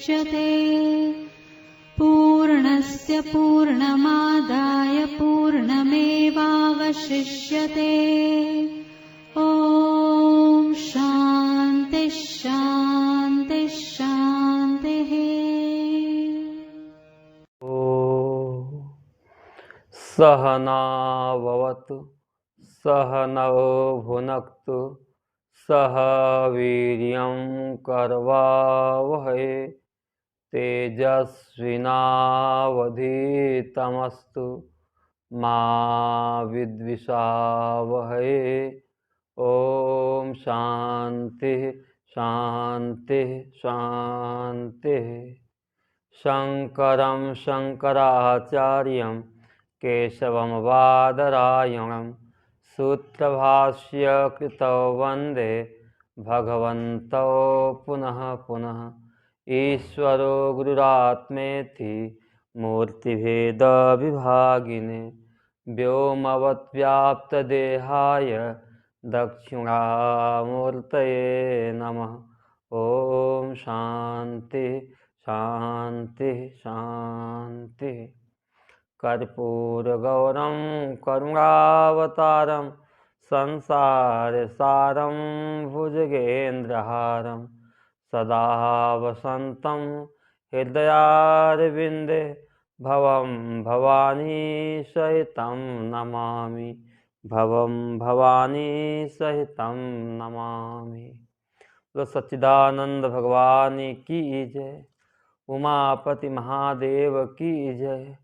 मुच्यते पूर्णस्य पूर्णमादाय पूर्णमेवावशिष्यते। ॐ शान्ति शान्ति शान्तिः। सहना भवतु सहनौ भुनक्तु सह वीर्यं करवावहै तेजस्विनावधीतमस्तु मा विद्विषावहै। ओम शांति शांति शांति। शंकरं शंकराचार्यं केशवं बादरायणं सूत्रभाष्य कृतौ वन्दे भगवन्तौ पुनः पुनः। ईश्वरो गुरुरात्मेति मूर्तिभेद विभागिने व्योमवद्व्याप्तदेहाय दक्षिणामूर्तये नमः। ओम शांति शांति शांति। कर्पूरगौरं करुणावतारं संसारसारं भुजगेन्द्रहारं सदा वसन्तं हृदयारविन्दे भवं भवानी सहितं नमामि भवं भवानी सहितं नमामि। तो सच्चिदानंद भगवान की जय। उमापति महादेव की जय।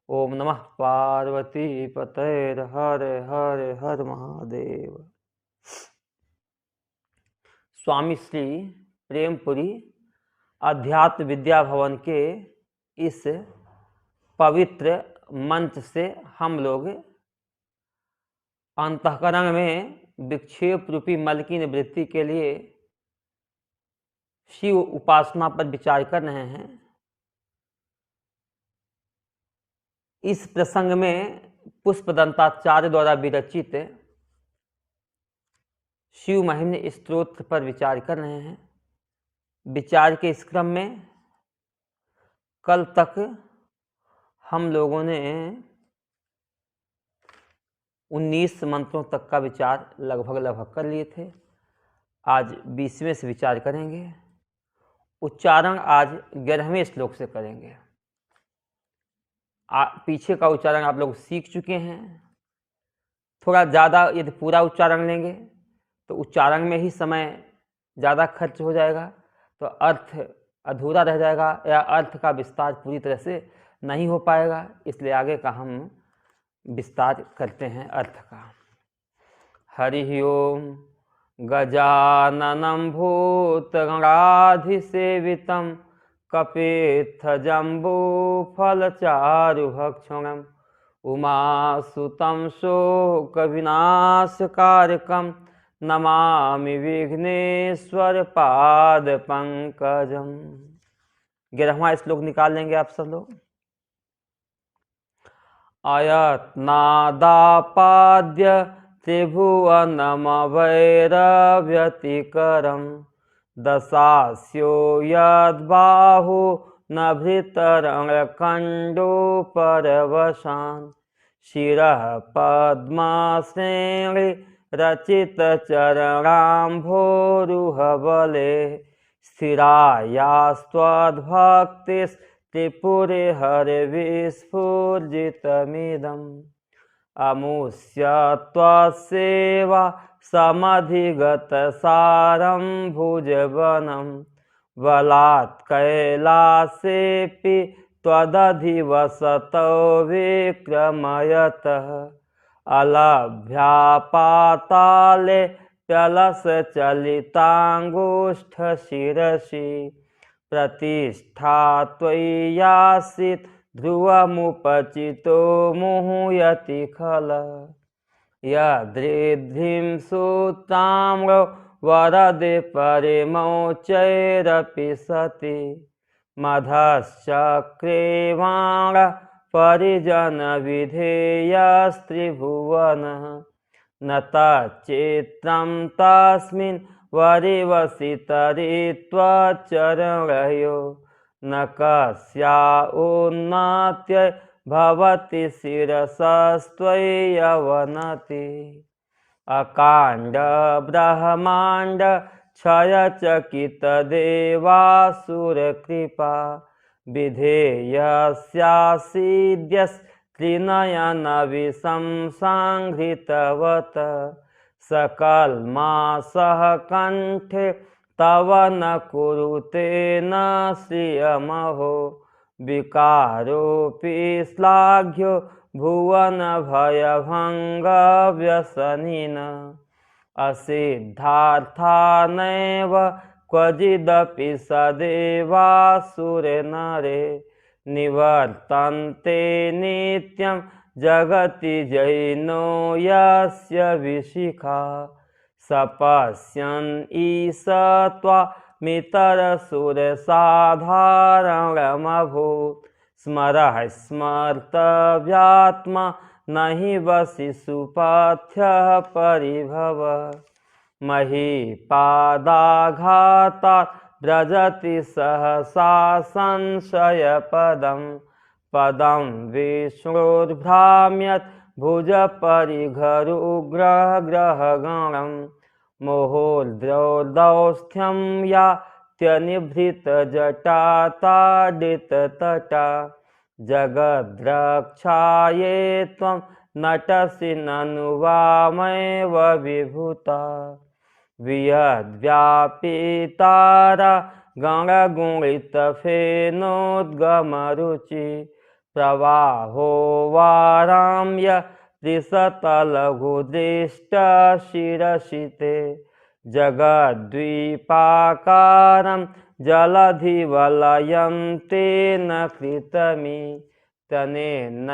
ओम नमः पार्वती पतये हर हर हर महादेव। स्वामी श्री प्रेमपुरी अध्यात्म विद्या भवन के इस पवित्र मंच से हम लोग अंतःकरण में विक्षेप रूपी मलकिन वृत्ति के लिए शिव उपासना पर विचार कर रहे हैं। इस प्रसंग में पुष्पदंताचार्य द्वारा विरचित शिव महिम्न स्तोत्र पर विचार कर रहे हैं। विचार के इस क्रम में कल तक हम लोगों ने 19 मंत्रों तक का विचार लगभग कर लिए थे। आज 20वें से विचार करेंगे। उच्चारण आज 11वें श्लोक से करेंगे। पीछे का उच्चारण आप लोग सीख चुके हैं। थोड़ा ज़्यादा यदि पूरा उच्चारण लेंगे तो उच्चारण में ही समय ज़्यादा खर्च हो जाएगा, तो अर्थ अधूरा रह जाएगा या अर्थ का विस्तार पूरी तरह से नहीं हो पाएगा। इसलिए आगे का हम विस्तार करते हैं अर्थ का। हरि ओम। गजाननं भूतगणाधिसेवितं कपित्थजम्बूफलचारुभक्षणम् उमासुतं शोकविनाशकारकं नमामि विघ्नेश्वरपादपङ्कजम्। 11वां श्लोक निकाल लेंगे आप सब लोग। अयत्नादापाद्य त्रिभुवनमवैरव्यतिकरं दशास्यो यद्बाहु नभृतरणखण्डोपरवशान् शिरः पद्माश्रेणी रचितचरणाम्भोरुहबले स्थिरायास्त्वद्भक्तिस्त्रिपुरे हरिविस्फुर्जितमिदम् अमुष्य त्वसेवा समधिगतसारं भुजवनं बलात् कैलासेऽपि त्वदधिवसतो विक्रमयतः अलभ्यापाताले प्यलसचलिताङ्गुष्ठशिरसि प्रतिष्ठा त्वय्यासीत् ध्रुवमुपचितो मुह्यति खल यदृद्धिं सूत्राम्रो वरदे परिमौचैरपि सति मधश्चक्रेवाण परिजनविधेयस्त्रिभुवनः न तच्चित्रं तस्मिन् वरिवसितरित्वचरणयो न कस्या उन्नत्यै भवति शिरसस्त्वय्यवनति अकाण्ड ब्रह्माण्ड क्षयचकित देवासुरकृपा विधेयस्यासीद्यस्त्रिनयनविशंसाङ्घ्रितवत् सकल्मासः कण्ठे तव न कुरुते न श्रियमहो विकारोऽपि श्लाघ्यो भुवन भयभङ्गव्यसनिन असिद्धार्था नैव क्वचिदपि सदेवासुरे नरे निवर्तन्ते नित्यं जगति जैनो यस्य विशिखा सपश्यन् ईश त्वामितरसुरसाधारणमभूत् स्मरः स्मर्तव्यात्मा न हि वसि सुपाथ्यः परिभव महीपादाघातात् व्रजति सहसा संशयपदं पदं विष्णुर्भ्राम्यत् भुजपरिघरुग्रहग्रहगणं मोहोर्द्रौदौस्थ्यं यात्यनिभृतजटाताडिततटा जगद्रक्षाये त्वं नटसि ननु वामेव विभूता वियद्व्यापितारा गणगुणितफेनोद्गमरुचि प्रवाहो वाराम्य त्रिशतलघुदृष्टशिरसिते जगद्वीपाकारं जलधिवलयं तेन कृतमि तनेनैओनेयं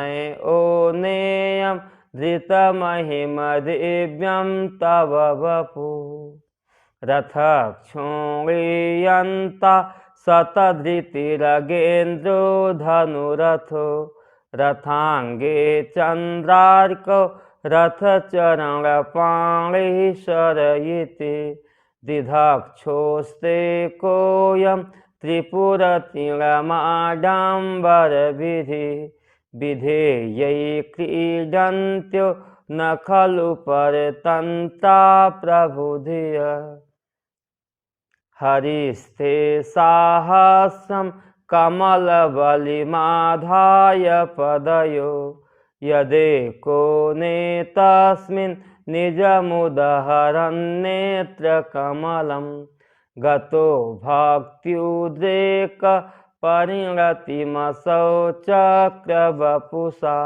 धृतमहिमदिव्यं तव वपु रथक्षोणीयन्ता शतधृतिरगेन्द्रो धनुरथो रथाङ्गे चन्द्रार्को रथचरणपाणिः शरयिते दिधक्षोस्ते कोऽयं त्रिपुरतिलमाडम्बरविधि विधेयै क्रीडन्त्यो न खलु परतन्ता प्रबुधिय हरिस्ते साहस्रं कमलबलिमाधाय पदयो यदेको नेतस्मिन् निजमुदहरन्नेत्रकमलं गतो भक्त्युद्रेक परिणतिमसौ चक्रवपुषा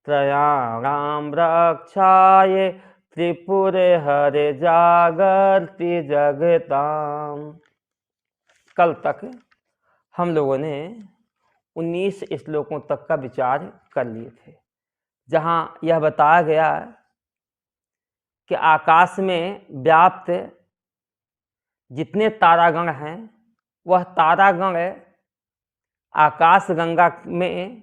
त्रयाणां रक्षायै त्रिपुरे हरे जागर्ति जगताम। कल तक हम लोगों ने 19 श्लोकों तक का विचार कर लिए थे, जहाँ यह बताया गया कि आकाश में व्याप्त जितने तारागण हैं वह तारागण आकाश गंगा में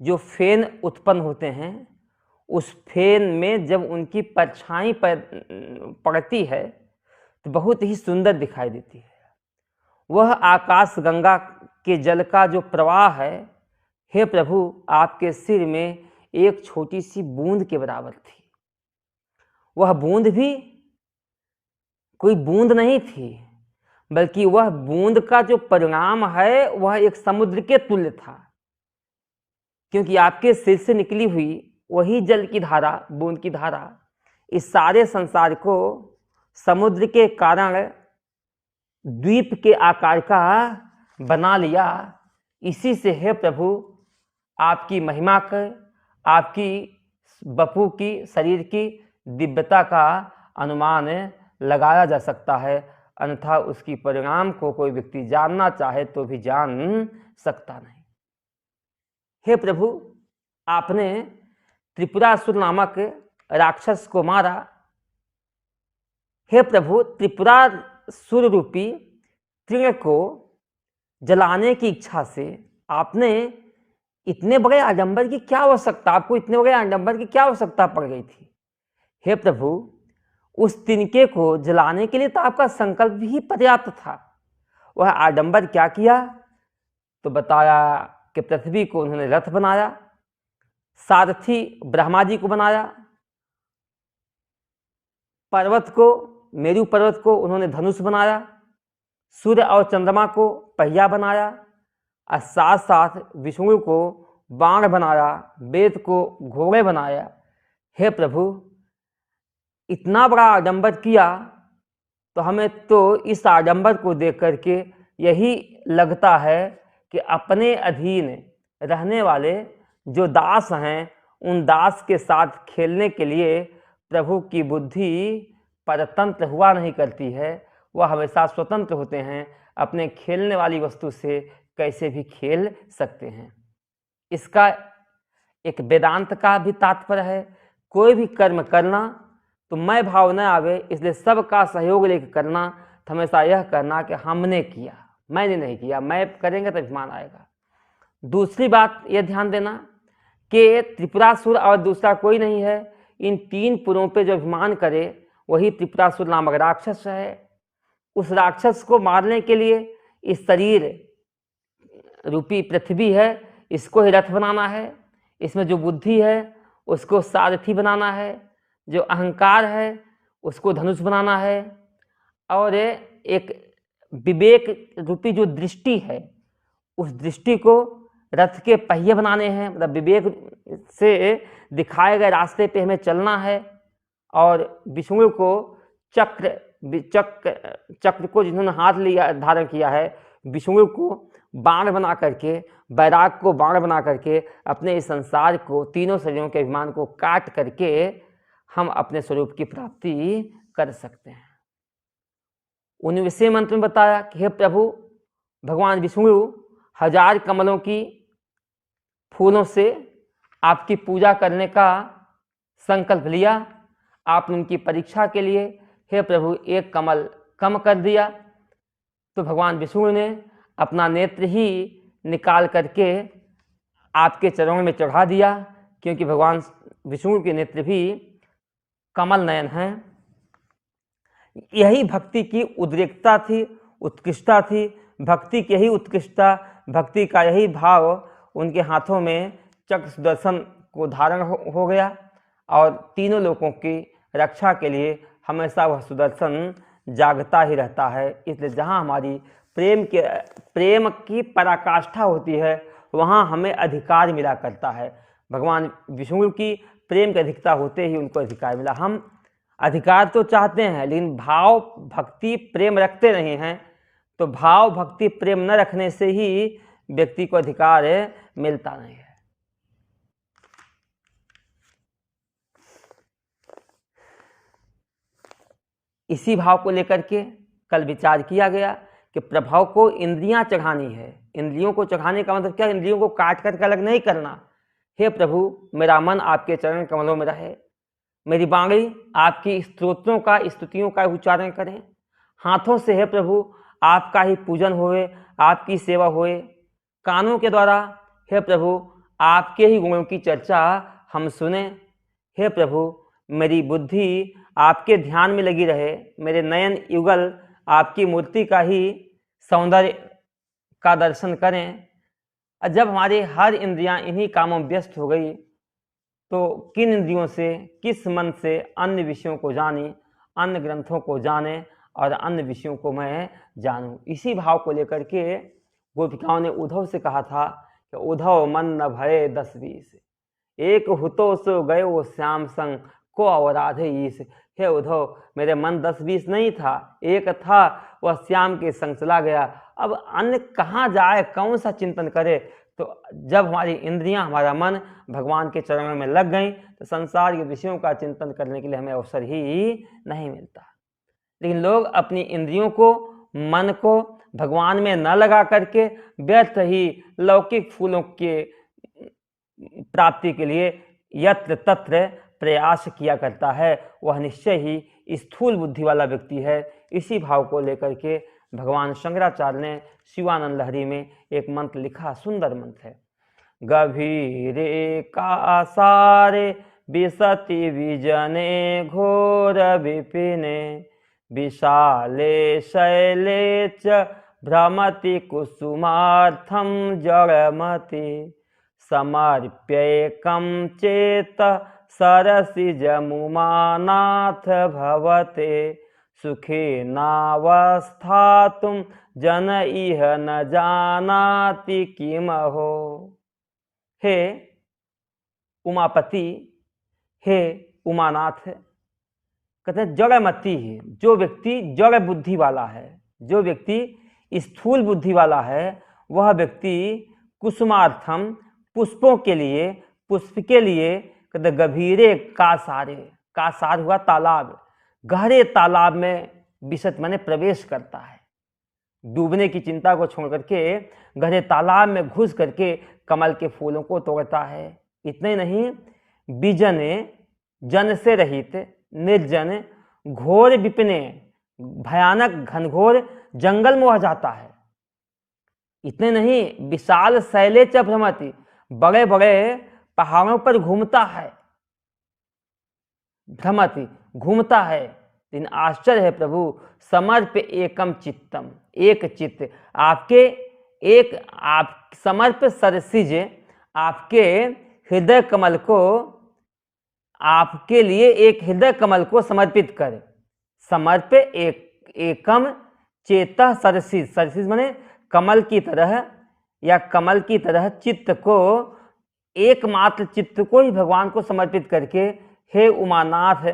जो फेन उत्पन्न होते हैं उस फेन में जब उनकी परछाई पड़ती है तो बहुत ही सुंदर दिखाई देती है। वह आकाश गंगा के जल का जो प्रवाह है, हे प्रभु, आपके सिर में एक छोटी सी बूंद के बराबर थी। वह बूंद भी कोई बूंद नहीं थी, बल्कि वह बूंद का जो परिणाम है वह एक समुद्र के तुल्य था, क्योंकि आपके सिर से निकली हुई वही जल की धारा, बूंद की धारा, इस सारे संसार को समुद्र के कारण द्वीप के आकार का बना लिया। इसी से हे प्रभु, आपकी महिमा का, आपकी बपू की शरीर की दिव्यता का अनुमान लगाया जा सकता है, अन्यथा उसकी परिणाम को कोई व्यक्ति जानना चाहे तो भी जान सकता नहीं। हे प्रभु, आपने त्रिपुरासुर नामक राक्षस को मारा। हे प्रभु, त्रिपुरासुर रूपी तृण को जलाने की इच्छा से आपने इतने बड़े आडंबर की क्या आवश्यकता, आपको इतने बड़े आडंबर की क्या आवश्यकता पड़ गई थी? हे प्रभु, उस तिनके को जलाने के लिए तो आपका संकल्प ही पर्याप्त था। वह आडंबर क्या किया तो बताया कि पृथ्वी को उन्होंने रथ बनाया, सारथी ब्रह्मा जी को बनाया, पर्वत को, मेरू पर्वत को उन्होंने धनुष बनाया, सूर्य और चंद्रमा को पहिया बनाया और साथ साथ विष्णु को बाण बनाया, वेद को घोड़े बनाया। हे प्रभु, इतना बड़ा आडंबर किया तो हमें तो इस आडंबर को देख करके यही लगता है कि अपने अधीन रहने वाले जो दास हैं, उन दास के साथ खेलने के लिए प्रभु की बुद्धि परतंत्र हुआ नहीं करती है, वह हमेशा स्वतंत्र होते हैं, अपने खेलने वाली वस्तु से कैसे भी खेल सकते हैं। इसका एक वेदांत का भी तात्पर्य है, कोई भी कर्म करना तो मैं भाव न आवे, इसलिए सबका सहयोग लेकर करना, तो हमेशा यह करना कि हमने किया, मैंने नहीं किया। मैं करेंगे तो अभिमान आएगा। दूसरी बात यह ध्यान देना कि त्रिपुरासुर और दूसरा कोई नहीं है, इन तीन पुरों पे जो अभिमान करे वही त्रिपुरासुर नामक राक्षस है। उस राक्षस को मारने के लिए इस शरीर रूपी पृथ्वी है, इसको ही रथ बनाना है, इसमें जो बुद्धि है उसको सारथी बनाना है, जो अहंकार है उसको धनुष बनाना है, और एक विवेक रूपी जो दृष्टि है उस दृष्टि को रथ के पहिए बनाने हैं, मतलब विवेक से दिखाए गए रास्ते पे हमें चलना है। और विष्णु को चक्र को जिन्होंने हाथ लिया धारण किया है, विष्णु को बाण बना करके, बैराग को बाण बना करके अपने इस संसार को, तीनों शरीरों के अभिमान को काट करके हम अपने स्वरूप की प्राप्ति कर सकते हैं। 19वें मंत्र में बताया कि हे प्रभु, भगवान विष्णु 1000 कमलों की फूलों से आपकी पूजा करने का संकल्प लिया। आपने उनकी परीक्षा के लिए हे प्रभु एक कमल कम कर दिया, तो भगवान विष्णु ने अपना नेत्र ही निकाल करके आपके चरणों में चढ़ा दिया, क्योंकि भगवान विष्णु के नेत्र भी कमल नयन हैं। यही भक्ति की उद्रेकता थी, उत्कृष्टता थी, भक्ति की यही उत्कृष्टता, भक्ति का यही भाव उनके हाथों में चक्र सुदर्शन को धारण हो गया, और तीनों लोगों की रक्षा के लिए हमेशा वह सुदर्शन जागता ही रहता है। इसलिए जहाँ हमारी प्रेम की पराकाष्ठा होती है वहाँ हमें अधिकार मिला करता है। भगवान विष्णु की प्रेम की अधिकता होते ही उनको अधिकार मिला। हम अधिकार तो चाहते हैं लेकिन भाव भक्ति प्रेम रखते नहीं हैं, तो भाव भक्ति प्रेम न रखने से ही व्यक्ति को अधिकार मिलता नहीं है। इसी भाव को लेकर के कल विचार किया गया कि प्रभाव को इंद्रियां चढ़ानी है। इंद्रियों को चढ़ाने का मतलब क्या? इंद्रियों को काट करके अलग नहीं करना। हे प्रभु, मेरा मन आपके चरण कमलों में रहे, मेरी बांगड़ी आपकी स्तोत्रों का, स्तुतियों का उच्चारण करें, हाथों से हे प्रभु आपका ही पूजन होए, आपकी सेवा होए, कानों के द्वारा हे प्रभु आपके ही गुणों की चर्चा हम सुने। हे प्रभु, मेरी बुद्धि आपके ध्यान में लगी रहे, मेरे नयन युगल आपकी मूर्ति का ही सौंदर्य का दर्शन करें। जब हमारे हर इंद्रियां इन्हीं कामों में व्यस्त हो गई तो किन इंद्रियों से, किस मन से अन्य विषयों को जानी, अन्य ग्रंथों को जाने और अन्य विषयों को मैं जानूं। इसी भाव को लेकर के गोपिकाओं ने उद्धव से कहा था कि उद्धव मन न भये 10-20, एक हुतो सो गयो श्याम संग को अवराधे ईस। हे उद्धव, मेरे मन 10-20 नहीं था, एक था, वह श्याम के संग चला गया। अब अन्य कहाँ जाए, कौन सा चिंतन करे? तो जब हमारी इंद्रियां, हमारा मन भगवान के चरणों में लग गई तो संसार के विषयों का चिंतन करने के लिए हमें अवसर ही नहीं मिलता। लेकिन लोग अपनी इंद्रियों को, मन को भगवान में न लगा करके व्यर्थ ही लौकिक फूलों के प्राप्ति के लिए यत्र तत्र प्रयास किया करता है, वह निश्चय ही स्थूल बुद्धि वाला व्यक्ति है। इसी भाव को लेकर के भगवान शंकराचार्य ने शिवानंद लहरी में एक मंत्र लिखा, सुंदर मंत्र है। गभीरे कासारे विसति विजने घोर विपिने, विशाले शैले च भ्रमति कुसुमार्थम जड़मति समर्प्येकं चेत सरसिजमुमानाथ भवते सुखेनावस्थातुं जन इह न जानाति किमहो। हे उमापति, हे उमानाथ, कहते हैं जड़मति है जो व्यक्ति जड़ बुद्धि वाला है, जो व्यक्ति स्थूल बुद्धि वाला है, वह व्यक्ति कुसुमार्थम पुष्पों के लिए, पुष्प के लिए कहते गभीरे कासारे, कासार हुआ तालाब, गहरे तालाब में विशत माने प्रवेश करता है। डूबने की चिंता को छोड़ करके गहरे तालाब में घुस करके कमल के फूलों को तोड़ता है। इतने नहीं, विजने जन से रहित निर्जन घोर विपिने भयानक घनघोर जंगल में वह जाता है। इतने नहीं, विशाल शैले च भ्रमति, बड़े बड़े पहाड़ों पर घूमता है, भ्रमति घूमता है। लेकिन आश्चर्य है प्रभु, समर्प एकम चित्तम, एक चित्त आपके, एक आप समर्प सरसिज, आपके हृदय कमल को, आपके लिए एक हृदय कमल को समर्पित कर। समर्प एकम चेता सरसिज, सरसिज माने कमल की तरह या कमल की तरह चित्त को, एकमात्र चित्त को ही भगवान को समर्पित करके, हे उमानाथ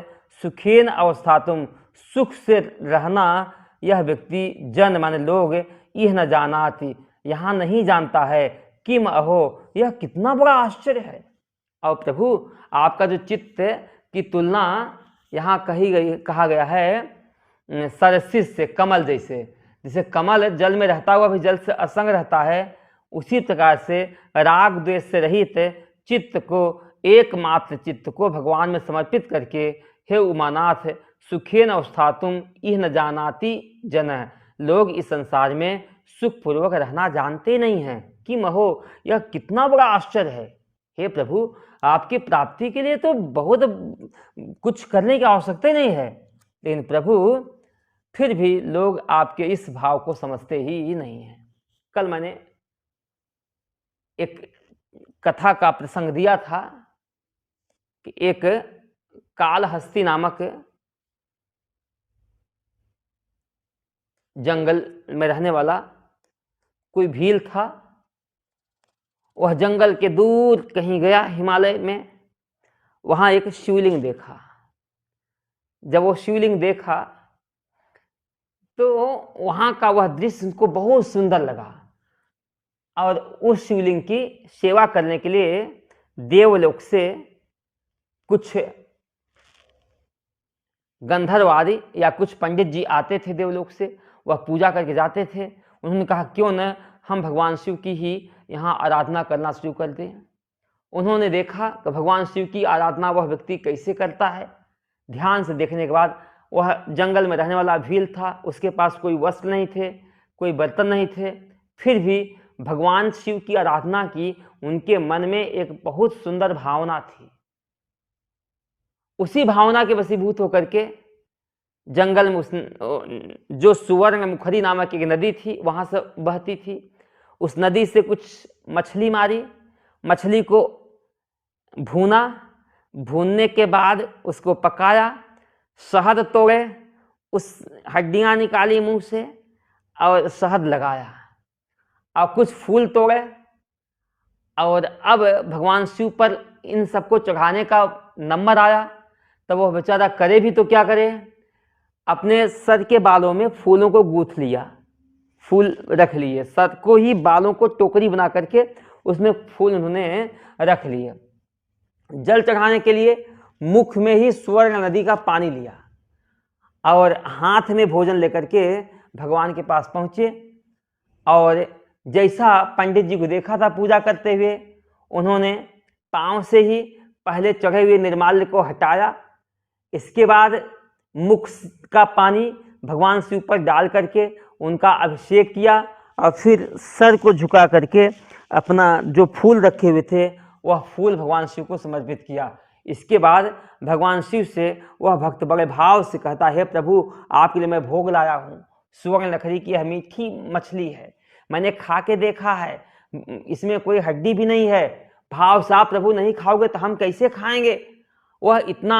सुखेन अवस्था, तुम सुख से रहना यह व्यक्ति जन माने लोग यह न जानाति, यहाँ नहीं जानता है, किम अहो, यह कितना बड़ा आश्चर्य है। और प्रभु आपका जो चित्त की तुलना यहाँ कहा गया है सरसिस से, कमल जैसे, जैसे कमल जल में रहता हुआ भी जल से असंग रहता है, उसी प्रकार से राग द्वेष से रहित चित्त को, एकमात्र चित्त को भगवान में समर्पित करके, हे उमानाथ सुखेन अवस्थातुम इह न जानाति जन, लोग इस संसार में सुखपूर्वक रहना जानते नहीं हैं, किम हो, यह कितना बड़ा आश्चर्य है। हे प्रभु आपकी प्राप्ति के लिए तो बहुत कुछ करने की आवश्यकता नहीं है, लेकिन प्रभु फिर भी लोग आपके इस भाव को समझते ही नहीं हैं। कल मैंने एक कथा का प्रसंग दिया था कि एक कालहस्ती नामक जंगल में रहने वाला कोई भील था। वह जंगल के दूर कहीं गया हिमालय में, वहां एक शिवलिंग देखा। जब वो शिवलिंग देखा तो वहां का वह दृश्य उनको बहुत सुंदर लगा, और उस शिवलिंग की सेवा करने के लिए देवलोक से कुछ गंधर्व आदि या कुछ पंडित जी आते थे देवलोक से, वह पूजा करके जाते थे। उन्होंने कहा क्यों न हम भगवान शिव की ही यहाँ आराधना करना शुरू कर दें। उन्होंने देखा कि भगवान शिव की आराधना वह व्यक्ति कैसे करता है। ध्यान से देखने के बाद वह जंगल में रहने वाला भील था, उसके पास कोई वस्त्र नहीं थे, कोई बर्तन नहीं थे, फिर भी भगवान शिव की आराधना की उनके मन में एक बहुत सुंदर भावना थी। उसी भावना के वशीभूत होकर के जंगल में जो सुवर्ण मुखरी नामक एक नदी थी वहां से बहती थी, उस नदी से कुछ मछली मारी, मछली को भूना, भूनने के बाद उसको पकाया, शहद तोड़े, उस हड्डियां निकाली मुंह से और शहद लगाया, और कुछ फूल तोड़े, और अब भगवान शिव पर इन सबको चढ़ाने का नंबर आया। तब वह बेचारा करे भी तो क्या करे, अपने सर के बालों में फूलों को गूंथ लिया, फूल रख लिए, सर को ही बालों को टोकरी बना करके उसमें फूल उन्होंने रख लिए। जल चढ़ाने के लिए मुख में ही स्वर्ण नदी का पानी लिया और हाथ में भोजन लेकर के भगवान के पास पहुँचे, और जैसा पंडित जी को देखा था पूजा करते हुए, उन्होंने पांव से ही पहले चढ़े हुए निर्माल्य को हटाया, इसके बाद मुख का पानी भगवान शिव पर डाल करके उनका अभिषेक किया, और फिर सर को झुका करके अपना जो फूल रखे हुए थे वह फूल भगवान शिव को समर्पित किया। इसके बाद भगवान शिव से वह भक्त बड़े भाव से कहता है, प्रभु आपके लिए मैं भोग लाया हूँ, सुवर्ण लकड़ी की यह मीठी मछली है, मैंने खा के देखा है, इसमें कोई हड्डी भी नहीं है, भाव से आप प्रभु नहीं खाओगे तो हम कैसे खाएंगे। वह इतना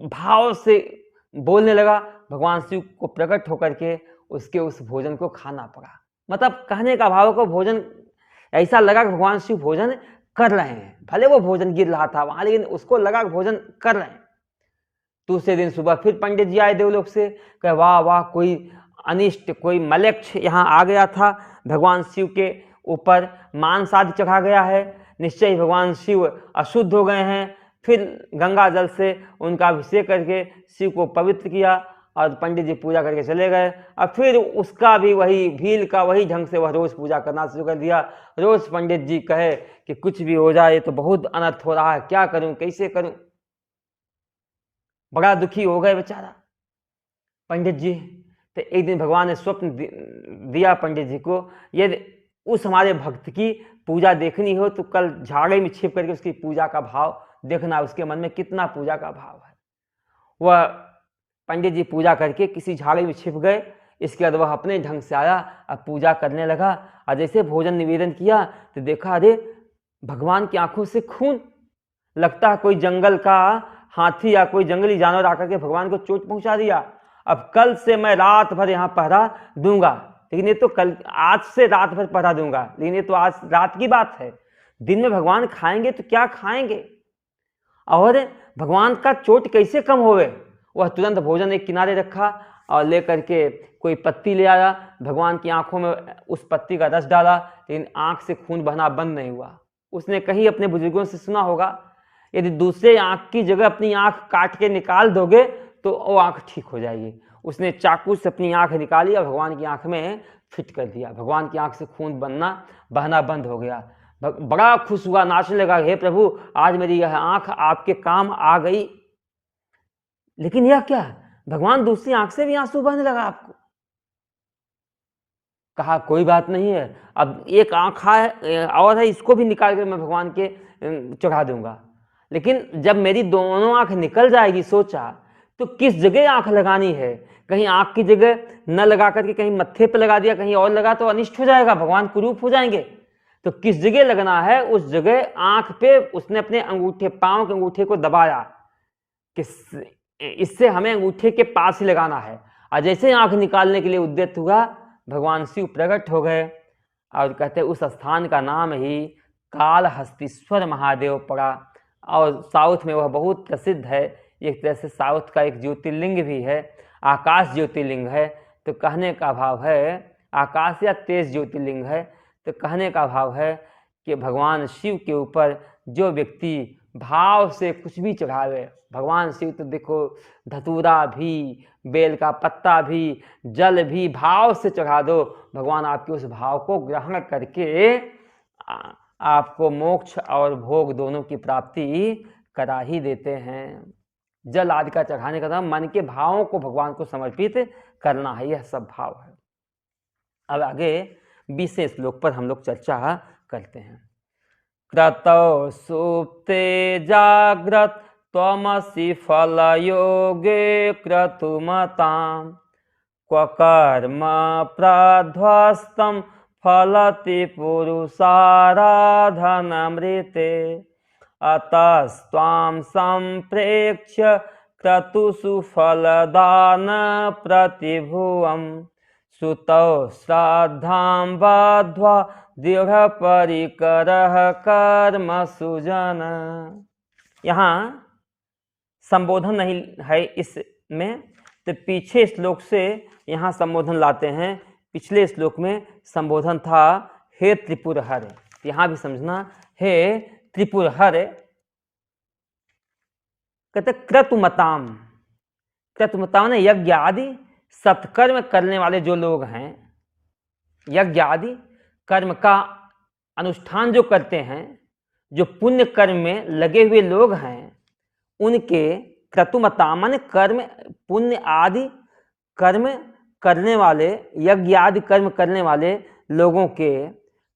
भाव से बोलने लगा, भगवान शिव को प्रकट होकर के उसके उस भोजन को खाना पड़ा। मतलब कहने का भाव को भोजन ऐसा लगा कि भगवान शिव भोजन कर रहे हैं, भले वो भोजन गिर रहा था वहां, लेकिन उसको लगा कि भोजन कर रहे हैं। दूसरे दिन सुबह फिर पंडित जी आए देवलोक से, कहे वाह वाह, कोई अनिष्ट, कोई मलेच्छ यहाँ आ गया था, भगवान शिव के ऊपर मांस आदि चढ़ा गया है, निश्चय ही भगवान शिव अशुद्ध हो गए हैं। फिर गंगा जल से उनका अभिषेक करके शिव को पवित्र किया और पंडित जी पूजा करके चले गए। और फिर उसका भी वही भील का वही ढंग से वह रोज पूजा करना शुरू कर दिया। रोज पंडित जी कहे कि कुछ भी हो जाए तो बहुत अनर्थ हो रहा है, क्या करूं, कैसे करूं। बड़ा दुखी हो गए बेचारा पंडित जी। तो एक दिन भगवान ने स्वप्न दिया पंडित जी को, यदि उस हमारे भक्त की पूजा देखनी हो तो कल झाड़े में छिप करके उसकी पूजा का भाव देखना, उसके मन में कितना पूजा का भाव है। वह पंडित जी पूजा करके किसी झाड़ी में छिप गए। इसके बाद वह अपने ढंग से आया और पूजा करने लगा। और जैसे भोजन निवेदन किया तो देखा, अरे भगवान की आंखों से खून, लगता है कोई जंगल का हाथी या कोई जंगली जानवर आकर के भगवान को चोट पहुंचा दिया। अब कल से मैं रात भर यहाँ पहरा दूंगा, लेकिन ये तो कल, आज से रात भर पहरा दूंगा, लेकिन ये तो आज रात की बात है, दिन में भगवान खाएंगे तो क्या खाएंगे, और भगवान का चोट कैसे कम होवे। वह तुरंत भोजन एक किनारे रखा और लेकर के कोई पत्ती ले आया, भगवान की आंखों में उस पत्ती का रस डाला, लेकिन आंख से खून बहना बंद नहीं हुआ। उसने कहीं अपने बुजुर्गों से सुना होगा, यदि दूसरे आंख की जगह अपनी आंख काट के निकाल दोगे तो वो आंख ठीक हो जाएगी। उसने चाकू से अपनी आंख निकाली और भगवान की आंख में फिट कर दिया। भगवान की आंख से खून बहना बंद हो गया। बड़ा खुश हुआ, नाचने लगा, हे प्रभु आज मेरी यह आंख आपके काम आ गई। लेकिन यह क्या, भगवान दूसरी आंख से भी आंसू बहने लगा आपको। कहा कोई बात नहीं है, अब एक आंख और है, इसको भी निकाल कर मैं भगवान के चढ़ा दूंगा। लेकिन जब मेरी दोनों आंख निकल जाएगी, सोचा तो किस जगह आंख लगानी है। कहीं आंख की जगह न लगा करके कहीं मत्थे पे लगा दिया, कहीं और लगा तो अनिष्ट हो जाएगा, भगवान कुरूप हो जाएंगे। तो किस जगह लगना है, उस जगह आंख पे उसने अपने अंगूठे, पांव के अंगूठे को दबाया कि इससे हमें अंगूठे के पास ही लगाना है। और जैसे आंख निकालने के लिए उद्यत हुआ, भगवान शिव प्रकट हो गए और कहते उस स्थान का नाम ही कालहस्तीश्वर महादेव पड़ा। और साउथ में वह बहुत प्रसिद्ध है, एक तरह से साउथ का एक ज्योतिर्लिंग भी है, आकाश ज्योतिर्लिंग है। तो कहने का भाव है, आकाश या तेज ज्योतिर्लिंग है। तो कहने का भाव है कि भगवान शिव के ऊपर जो व्यक्ति भाव से कुछ भी चढ़ावे, भगवान शिव तो देखो धतूरा भी, बेल का पत्ता भी, जल भी भाव से चढ़ा दो, भगवान आपके उस भाव को ग्रहण करके आपको मोक्ष और भोग दोनों की प्राप्ति करा ही देते हैं। जल आदि का चढ़ाने का नाम मन के भावों को भगवान को समर्पित करना है, यह सब भाव है। अब आगे 20वें श्लोक पर हम लोग चर्चा करते हैं। क्रतौ सुप्ते जाग्रत त्वमसि फल योगे क्रतुमतां क्व कर्म प्रध्वस्तं फलति पुरुषाराधनमृते अतस्त्वां संप्रेक्ष्य क्रतुषु फलदान प्रतिभुवम् सुतौ श्रद्धां बद्ध्वा दृढ़ परिकरः कर्म सुजन। यहाँ संबोधन नहीं है इसमें, तो पीछे श्लोक से यहाँ संबोधन लाते हैं। पिछले श्लोक में संबोधन था हे त्रिपुरहर, यहाँ भी समझना हे त्रिपुरहर। कहते क्रतुमताम, क्रतुमताम ने यज्ञ आदि सत्कर्म करने वाले जो लोग हैं, यज्ञ आदि कर्म का अनुष्ठान जो करते हैं, जो पुण्य कर्म में लगे हुए लोग हैं, उनके क्रतुमताम कर्म पुण्य आदि कर्म करने वाले, यज्ञ आदि कर्म करने वाले लोगों के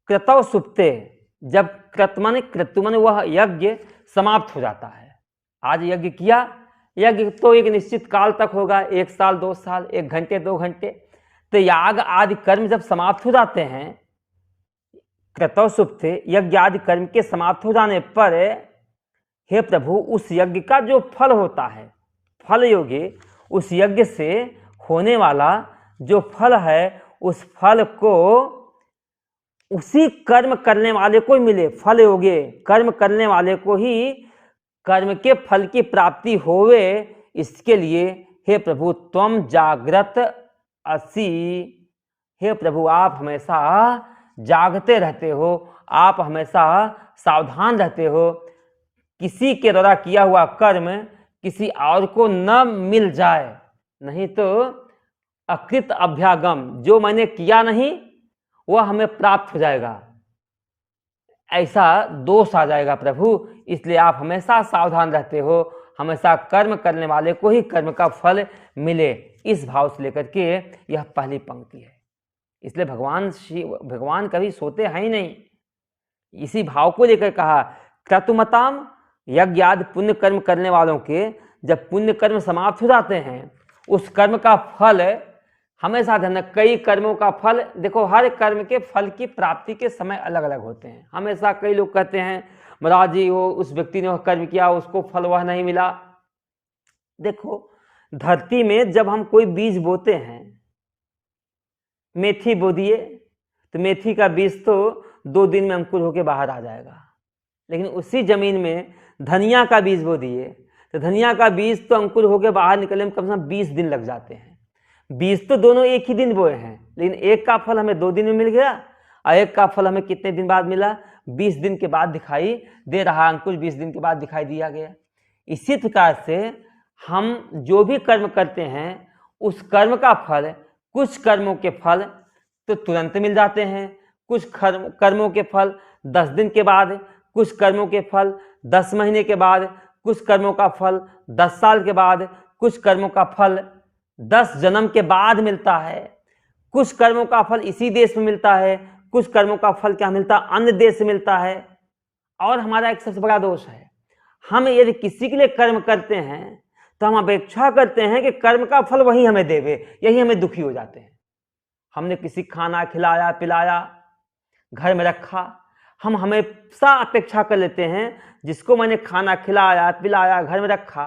क्रतौ सुप्ते, जब क्रतुमन वह यज्ञ समाप्त हो जाता है। आज यज्ञ किया, यज्ञ तो एक निश्चित काल तक होगा, 1 साल 2 साल, 1 घंटे 2 घंटे, याग आदि कर्म जब समाप्त हो जाते हैं, क्रतौ सुप्त यज्ञ आदि कर्म के समाप्त हो जाने पर हे प्रभु उस यज्ञ का जो फल होता है, फल योगी, उस यज्ञ से होने वाला जो फल है उस फल को उसी कर्म करने वाले को ही मिले। फल योगी कर्म करने वाले को ही कर्म के फल की प्राप्ति होवे, इसके लिए हे प्रभु त्वम जागृत असि। हे प्रभु आप हमेशा जागते रहते हो, आप हमेशा सावधान रहते हो, किसी के द्वारा किया हुआ कर्म किसी और को न मिल जाए, नहीं तो अकृत अभ्यागम, जो मैंने किया नहीं वह हमें प्राप्त हो जाएगा, ऐसा दोष आ जाएगा प्रभु। इसलिए आप हमेशा सावधान रहते हो, हमेशा कर्म करने वाले को ही कर्म का फल मिले, इस भाव से लेकर के यह पहली पंक्ति है। इसलिए भगवान कभी सोते हैं ही नहीं, इसी भाव को लेकर कहा क्रतुमताम, यज्ञ आदि पुण्य कर्म करने वालों के जब पुण्य कर्म समाप्त हो जाते हैं, उस कर्म का फल हमेशा धन, कई कर्मों का फल देखो, हर कर्म के फल की प्राप्ति के समय अलग अलग होते हैं। हमेशा कई लोग कहते हैं महाराज जी वो उस व्यक्ति ने वह कर्म किया उसको फल वह नहीं मिला। देखो धरती में जब हम कोई बीज बोते हैं, मेथी बो दिए तो मेथी का बीज तो 2 दिन में अंकुर होकर बाहर आ जाएगा, लेकिन उसी जमीन में धनिया का बीज बो दिए तो धनिया का बीज तो अंकुर होकर बाहर निकलने में कम से कम 20 दिन लग जाते हैं। बीज तो दोनों एक ही दिन बोए हैं, लेकिन एक का फल हमें 2 दिन में मिल गया और एक का फल हमें कितने दिन बाद मिला, 20 दिन के बाद दिखाई दे रहा, अंकुर 20 दिन के बाद दिखाई दिया गया। इसी प्रकार से हम जो भी कर्म करते हैं उस कर्म का फल, कुछ कर्मों के फल तो तुरंत मिल जाते हैं, कुछ कर्मों के फल 10 दिन के बाद, कुछ कर्मों के फल 10 महीने के बाद, कुछ कर्मों का फल 10 साल के बाद, कुछ कर्मों का फल 10 जन्म के बाद मिलता है, कुछ कर्मों का फल इसी देश में मिलता है, कुछ कर्मों का फल क्या मिलता है, अन्य देश से मिलता है। और हमारा एक सबसे बड़ा दोष है, हम यदि किसी के लिए कर्म करते हैं तो हम अपेक्षा करते हैं कि कर्म का फल वही हमें देवे, यही हमें दुखी हो जाते हैं। हमने किसी खाना खिलाया पिलाया, घर में रखा, हम हमेशा अपेक्षा कर लेते हैं जिसको मैंने खाना खिलाया पिलाया घर में रखा,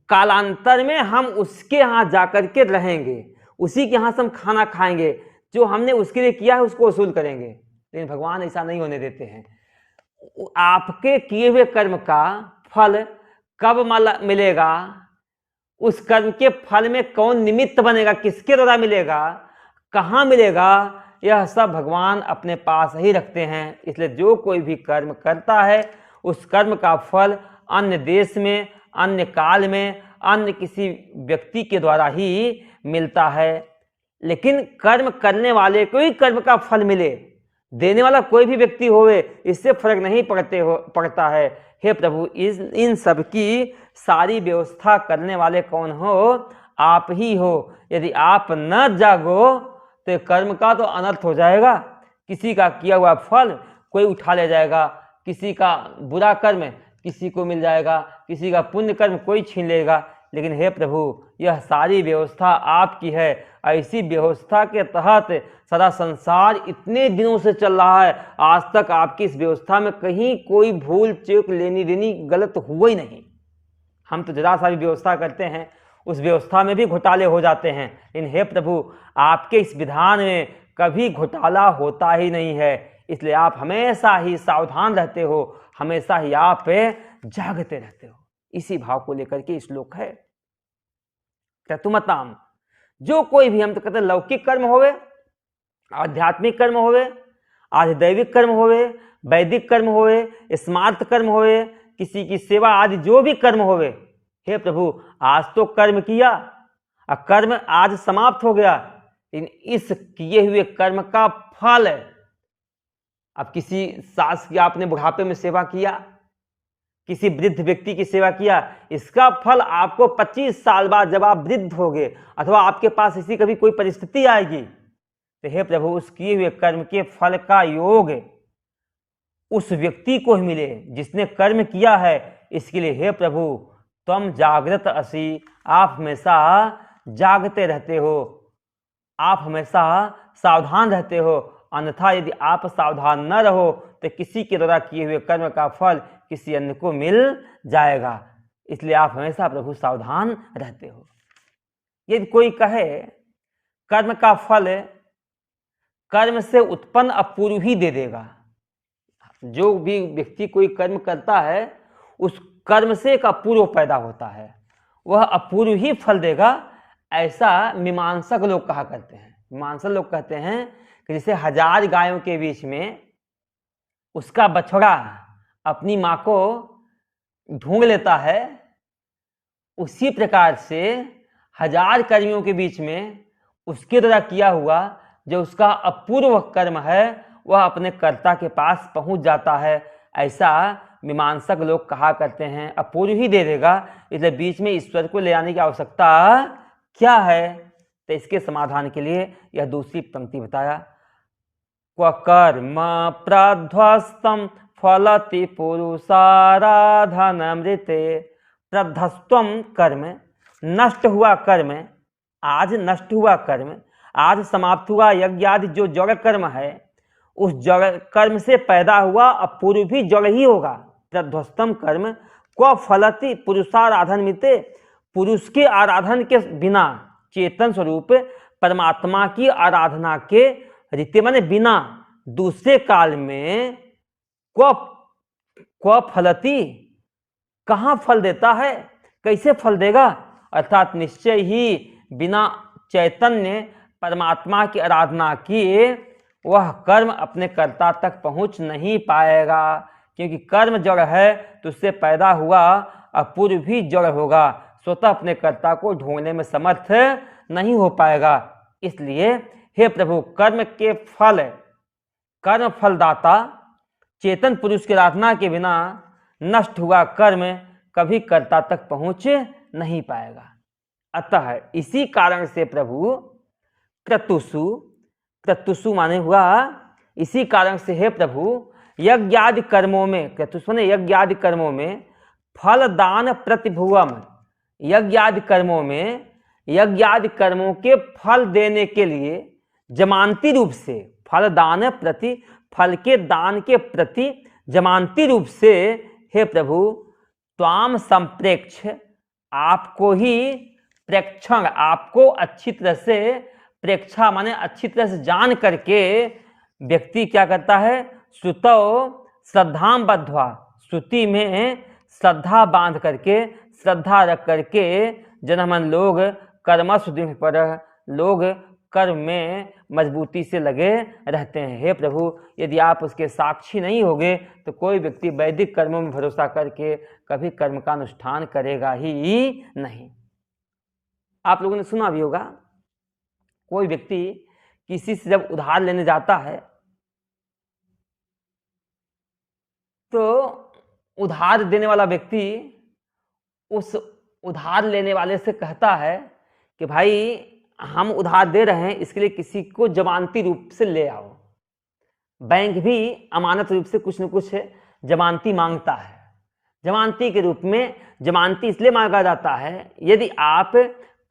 कालांतर में हम उसके यहाँ जाकर के रहेंगे, उसी के यहाँ से हम खाना खाएंगे, जो हमने उसके लिए किया है उसको वसूल करेंगे। लेकिन भगवान ऐसा नहीं होने देते हैं। आपके किए हुए कर्म का फल कब मिलेगा, उस कर्म के फल में कौन निमित्त बनेगा, किसके द्वारा मिलेगा, कहाँ मिलेगा, यह सब भगवान अपने पास ही रखते हैं। इसलिए जो कोई भी कर्म करता है उस कर्म का फल अन्य देश में, अन्य काल में, अन्य किसी व्यक्ति के द्वारा ही मिलता है। लेकिन कर्म करने वाले को ही कर्म का फल मिले, देने वाला कोई भी व्यक्ति होवे, इससे फर्क नहीं पड़ता है। हे प्रभु इन सब की सारी व्यवस्था करने वाले कौन हो, आप ही हो। यदि आप न जागो तो कर्म का तो अनर्थ हो जाएगा, किसी का किया हुआ फल कोई उठा ले जाएगा, किसी का बुरा कर्म किसी को मिल जाएगा, किसी का पुण्य कर्म कोई छीन लेगा। लेकिन हे प्रभु यह सारी व्यवस्था आपकी है, ऐसी व्यवस्था के तहत सारा संसार इतने दिनों से चल रहा है, आज तक आपकी इस व्यवस्था में कहीं कोई भूल चूक लेनी देनी गलत हुआ ही नहीं। हम तो जरा सा भी व्यवस्था करते हैं उस व्यवस्था में भी घोटाले हो जाते हैं, लेकिन हे प्रभु आपके इस विधान में कभी घोटाला होता ही नहीं है। इसलिए आप हमेशा ही सावधान रहते हो, हमेशा ही आप जागते रहते हो। इसी भाव को लेकर के श्लोक है। क्रतुमताम, जो कोई भी, हम तो कहते हैं लौकिक कर्म होवे, आध्यात्मिक कर्म होवे, आधिदैविक कर्म होवे, वैदिक कर्म होवे, स्मार्त कर्म होवे, किसी की सेवा आदि जो भी कर्म होवे, हे प्रभु आज तो कर्म किया और कर्म आज समाप्त हो गया, इस किए हुए कर्म का फल है। अब किसी सास की आपने बुढ़ापे में सेवा किया, किसी वृद्ध व्यक्ति की सेवा किया, इसका फल आपको 25 साल बाद जब आप वृद्ध होगे अथवा आपके पास ऐसी कभी कोई परिस्थिति आएगी तो हे प्रभु उस किए हुए कर्म के फल का योग उस व्यक्ति को ही मिले जिसने कर्म किया है। इसके लिए हे प्रभु तुम जागृत असि, आप हमेशा जागते रहते हो। आप हमेशा सावधान रहते हो, अन्यथा यदि आप सावधान न रहो तो किसी के द्वारा किए हुए कर्म का फल किसी अन्य को मिल जाएगा। इसलिए आप हमेशा प्रभु सावधान रहते हो। यदि कोई कहे कर्म का फल कर्म से उत्पन्न अपूर्व ही दे देगा, जो भी व्यक्ति कोई कर्म करता है उस कर्म से एक अपूर्व पैदा होता है, वह अपूर्व ही फल देगा, ऐसा मीमांसक लोग कहा करते हैं। मीमांसक लोग कहते हैं कि जैसे 1000 गायों के बीच में उसका बछड़ा अपनी माँ को ढूंढ लेता है, उसी प्रकार से 1000 कर्मियों के बीच में उसके द्वारा किया हुआ जो उसका अपूर्व कर्म है वह अपने कर्ता के पास पहुंच जाता है, ऐसा मीमांसक लोग कहा करते हैं। अपूर्व ही दे देगा, इसलिए बीच में ईश्वर को ले आने की आवश्यकता क्या है? तो इसके समाधान के लिए यह दूसरी पंक्ति बताया, क्व कर्म प्रध्वस्तम फलति पुरुषाराधनमृते। प्रध्वस्तम कर्म, नष्ट हुआ कर्म, आज नष्ट हुआ कर्म, आज समाप्त हुआ यज्ञ आदि जो जड़ कर्म है, उस जड़ कर्म से पैदा हुआ अपूर्व भी जड़ ही होगा। प्रध्वस्तम कर्म क्व फलति पुरुषाराधन मिते। पुरुष के आराधन के बिना, चेतन स्वरूप परमात्मा की आराधना के रीति माने बिना दूसरे काल में क्व फलति, कहाँ फल देता है, कैसे फल देगा? अर्थात निश्चय ही बिना चैतन्य परमात्मा की आराधना किए वह कर्म अपने कर्ता तक पहुंच नहीं पाएगा, क्योंकि कर्म जड़ है तो उससे पैदा हुआ अपूर्व भी जड़ होगा, स्वतः अपने कर्ता को ढूंढने में समर्थ नहीं हो पाएगा। इसलिए हे प्रभु, कर्म के फल, कर्म फलदाता चेतन पुरुष की आराधना के बिना नष्ट हुआ कर्म कभी कर्ता तक पहुंच नहीं पाएगा। अतः इसी कारण से प्रभु क्रतुषु माने हुआ, इसी कारण से हे प्रभु यज्ञादि कर्मों में, क्रतुषु माने यज्ञादि कर्मों में फल दान प्रतिभुवम, यज्ञादि कर्मों में यज्ञादि कर्मों के फल देने के लिए जमानती रूप से, फल दान प्रति, फल के दान के प्रति जमानती रूप से हे प्रभु त्वाम संप्रेक्ष, आपको ही प्रेक्षण, आपको अच्छी तरह से प्रेक्षा माने अच्छी तरह से जान करके व्यक्ति क्या करता है, श्रुतौ श्रद्धाम बद्ध्वा, श्रुति में श्रद्धा बांध करके, श्रद्धा रख करके जनमन लोग कर्मसु पर लोग कर्म में मजबूती से लगे रहते हैं। हे प्रभु, यदि आप उसके साक्षी नहीं होगे तो कोई व्यक्ति वैदिक कर्मों में भरोसा करके कभी कर्म का अनुष्ठान करेगा ही नहीं। आप लोगों ने सुना भी होगा, कोई व्यक्ति किसी से जब उधार लेने जाता है तो उधार देने वाला व्यक्ति उस उधार लेने वाले से कहता है कि भाई हम उधार दे रहे हैं, इसके लिए किसी को जमानती रूप से ले आओ। बैंक भी अमानत रूप से कुछ न कुछ जमानती मांगता है। जमानती के रूप में, जमानती इसलिए मांगा जाता है यदि आप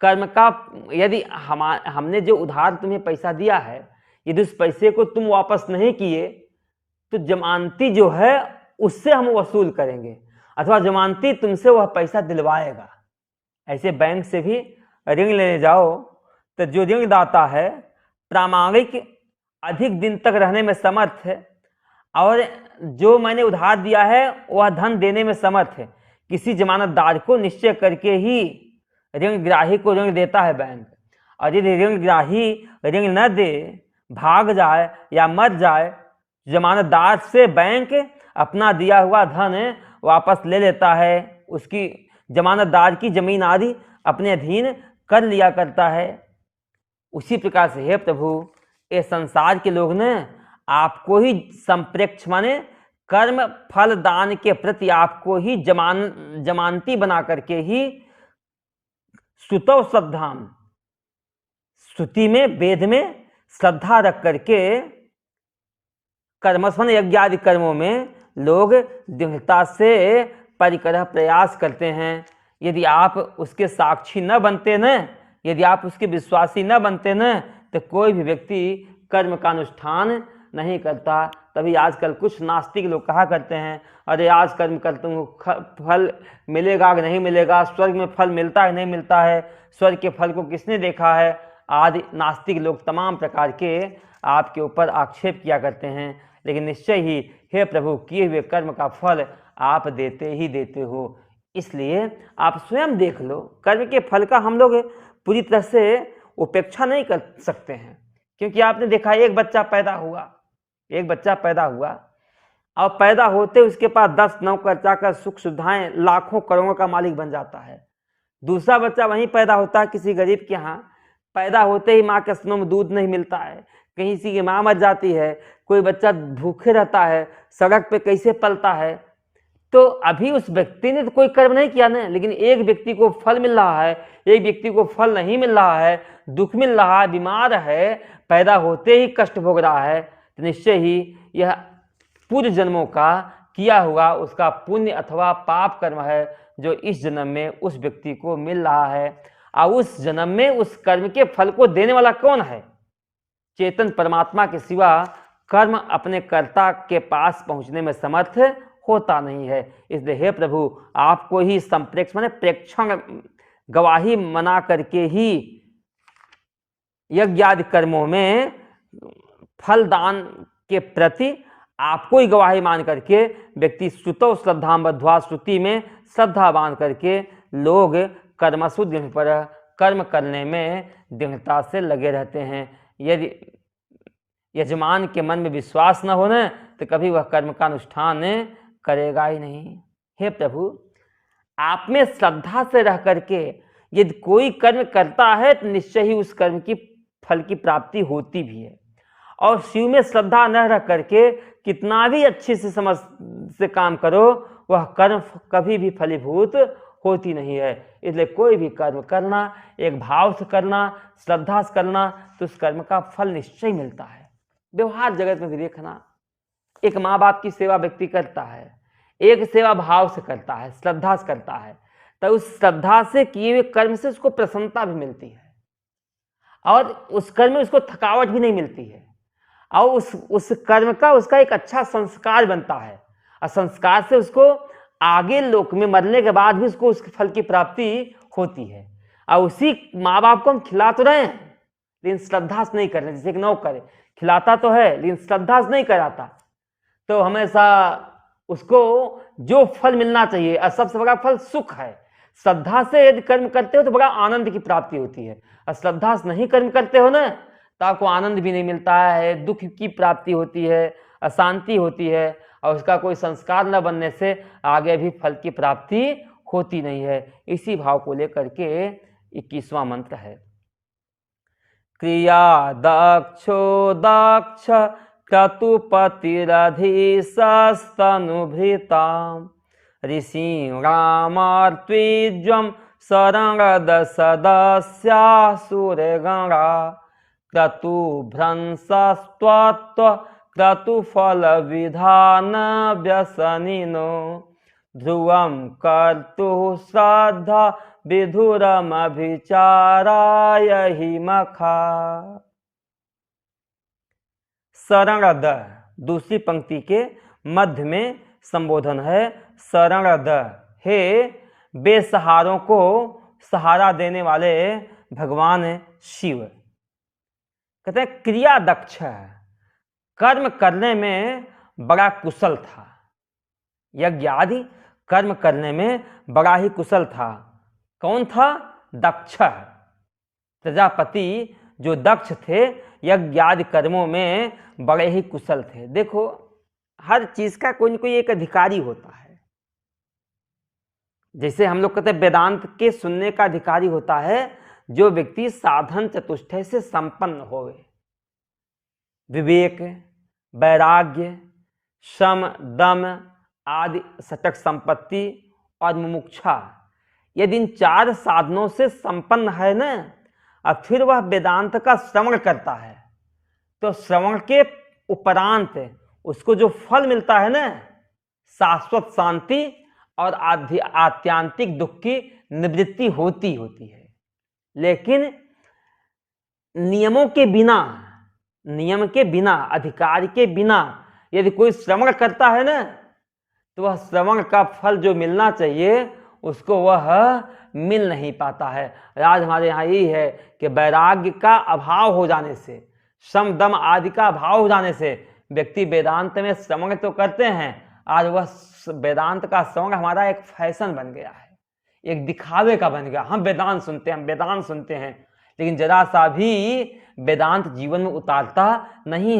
कर्म का, यदि हमने जो उधार तुम्हें पैसा दिया है, यदि उस पैसे को तुम वापस नहीं किए तो जमानती जो है उससे हम वसूल करेंगे, अथवा जमानती तुमसे वह पैसा दिलवाएगा। ऐसे बैंक से भी ऋण लेने जाओ तो जो ऋणदाता है प्रामाणिक अधिक दिन तक रहने में समर्थ है, और जो मैंने उधार दिया है वह धन देने में समर्थ है, किसी जमानतदार को निश्चय करके ही ऋणग्राही को ऋण देता है बैंक। और यदि ऋणग्राही ऋण न दे, भाग जाए या मर जाए, जमानतदार से बैंक अपना दिया हुआ धन वापस ले लेता है, उसकी जमानतदार की जमीन आदि अपने अधीन कर लिया करता है। उसी प्रकार से हे प्रभु, ये संसार के लोग ने आपको ही संप्रेक्ष माने कर्म फल दान के प्रति आपको ही जमानती बना करके ही श्रुतौ श्रद्धाम, श्रुति में वेद में श्रद्धा रख करके कर्मस्वन यज्ञ आदि कर्मों में लोग दृढ़ता से परिकरह प्रयास करते हैं। यदि आप उसके साक्षी न बनते न, यदि आप उसके विश्वासी न बनते न, तो कोई भी व्यक्ति कर्म का अनुष्ठान नहीं करता। तभी आजकल कुछ नास्तिक लोग कहा करते हैं, अरे आज कर्म करते हूँ, फल मिलेगा कि नहीं मिलेगा, स्वर्ग में फल मिलता है नहीं मिलता है, स्वर्ग के फल को किसने देखा है, आदि नास्तिक लोग तमाम प्रकार के आपके ऊपर आक्षेप किया करते हैं। लेकिन निश्चय ही हे प्रभु, किए हुए कर्म का फल आप देते ही देते हो, इसलिए आप स्वयं देख लो। कर्म के फल का हम लोग पूरी तरह से उपेक्षा नहीं कर सकते हैं, क्योंकि आपने देखा एक बच्चा पैदा हुआ और पैदा होते उसके पास 10 नौकर चाकर सुख सुविधाएं लाखों करोड़ों का मालिक बन जाता है। दूसरा बच्चा वहीं पैदा होता है किसी गरीब के यहाँ, पैदा होते ही माँ के स्तनों में दूध नहीं मिलता है, कहीं किसी की माँ मर जाती है, कोई बच्चा भूखे रहता है, सड़क पे कैसे पलता है। तो अभी उस व्यक्ति ने तो कोई कर्म नहीं किया ना, लेकिन एक व्यक्ति को फल मिल रहा है, एक व्यक्ति को फल नहीं मिल रहा है, दुख मिल रहा है, बीमार है, पैदा होते ही कष्ट भोग रहा है, तो निश्चय ही यह पूर्व जन्मों का किया हुआ उसका पुण्य अथवा पाप कर्म है जो इस जन्म में उस व्यक्ति को मिल रहा है। और उस जन्म में उस कर्म के फल को देने वाला कौन है? चेतन परमात्मा के सिवा कर्म अपने कर्ता के पास पहुंचने में समर्थ होता नहीं है। इसलिए हे प्रभु, आपको ही संप्रेक्ष माने प्रेक्षण गवाही मना करके ही यज्ञ आदि कर्मों में फल दान के प्रति आपको ही गवाही मान करके व्यक्ति श्रुतो श्रद्धा बद्ध्वा, श्रुति में श्रद्धा बांध करके लोग कर्मसु दृढ़ पर कर्म करने में दृढ़ता से लगे रहते हैं। यदि यजमान के मन में विश्वास न होने तो कभी वह कर्म का अनुष्ठान करेगा ही नहीं। हे प्रभु, आप में श्रद्धा से रह करके यदि कोई कर्म करता है तो निश्चय ही उस कर्म की फल की प्राप्ति होती भी है, और शिव में श्रद्धा न रह करके कितना भी अच्छे से समझ से काम करो, वह कर्म कभी भी फलीभूत होती नहीं है। इसलिए कोई भी कर्म करना, एक भाव से करना, श्रद्धा से करना, तो उस कर्म का फल निश्चय मिलता है। व्यवहार जगत में भी देखना, एक माँ बाप की सेवा व्यक्ति करता है, एक सेवा भाव से करता है, श्रद्धा से करता है, तो उस श्रद्धा से किए हुए कर्म से उसको प्रसन्नता भी मिलती है, और उस कर्म में उसको थकावट भी नहीं मिलती है, और उस कर्म का उसका एक अच्छा संस्कार बनता है, और संस्कार से उसको आगे लोक में मरने के बाद भी उसको उसके फल की प्राप्ति होती है। और उसी माँ बाप को हम खिला तो रहे हैं लेकिन श्रद्धा से नहीं कर रहे। जैसे एक नौकर खिलाता तो है लेकिन श्रद्धा से नहीं कराता, तो हमेशा उसको जो फल मिलना चाहिए, और सबसे बड़ा फल सुख है। श्रद्धा से यदि कर्म करते हो तो बड़ा आनंद की प्राप्ति होती है, और श्रद्धा से नहीं कर्म करते हो ना तो आपको आनंद भी नहीं मिलता है, दुख की प्राप्ति होती है, अशांति होती है, और उसका कोई संस्कार न बनने से आगे भी फल की प्राप्ति होती नहीं है। इसी भाव को लेकर के 21वां मंत्र है। क्रिया दक्षो दक्ष क्रतुपतिरधीशस्तनुभृताम् ऋषि रामार्त्विज्वं शरणद सदस्यासुरगणा क्रतुभ्रंशस्त्वत्व क्रतुफलविधान व्यसनिनो ध्रुवं कर्तुः श्रद्धा विधुरमभिचाराय हि मखा। शरणद दूसरी पंक्ति के मध्य में संबोधन है। शरणद, हे बेसहारों को सहारा देने वाले भगवान शिव। कहते हैं क्रिया दक्ष, कर्म करने में बड़ा कुशल था, यज्ञ आदि कर्म करने में बड़ा ही कुशल था। कौन था? दक्ष, प्रजापति जो दक्ष थे यज्ञ आदि कर्मों में बड़े ही कुशल थे। देखो, हर चीज का कोई न कोई एक अधिकारी होता है। जैसे हम लोग कहते हैं वेदांत के सुनने का अधिकारी होता है जो व्यक्ति साधन चतुष्टय से संपन्न होवे, विवेक, वैराग्य, शम, दम आदि सटक संपत्ति और मुमुक्षा, यदि इन 4 साधनों से संपन्न है ना, और फिर वह वेदांत का श्रवण करता है, तो श्रवण के उपरांत उसको जो फल मिलता है ना, शाश्वत शांति और आत्यांतिक दुख की निवृत्ति होती है। लेकिन नियमों के बिना, नियम के बिना, अधिकार के बिना यदि कोई श्रवण करता है ना, तो वह श्रवण का फल जो मिलना चाहिए उसको वह मिल नहीं पाता है। आज हमारे यहाँ यही है कि वैराग्य का अभाव हो जाने से, शम दम आदि का अभाव हो जाने से व्यक्ति वेदांत में श्रवण तो करते हैं, आज वह वेदांत का श्रवण हमारा एक फैशन बन गया है, एक दिखावे का बन गया। हम वेदांत सुनते हैं, हम वेदांत सुनते हैं, लेकिन जरा सा भी वेदांत जीवन में उतारता नहीं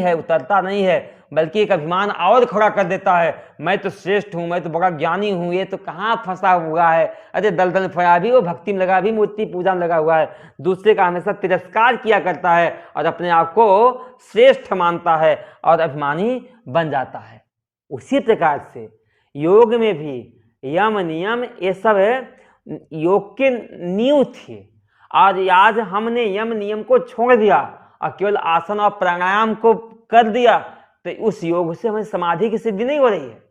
है, बल्कि एक अभिमान और खड़ा कर देता है, मैं तो श्रेष्ठ हूं, मैं तो बड़ा ज्ञानी हूं। ये तो कहाँ फंसा हुआ है, अरे दलदल फया भी वो भक्ति में लगा, भी मूर्ति पूजा में लगा हुआ है, दूसरे का हमेशा तिरस्कार किया करता है और अपने आप को श्रेष्ठ मानता है और अभिमानी बन जाता है। उसी प्रकार से योग में भी यम नियम ये सब योग के नींव थे। आज हमने यम नियम को छोड़ दिया और केवल आसन और प्राणायाम को कर दिया, तो उस योग से हमें समाधि की सिद्धि नहीं हो रही है।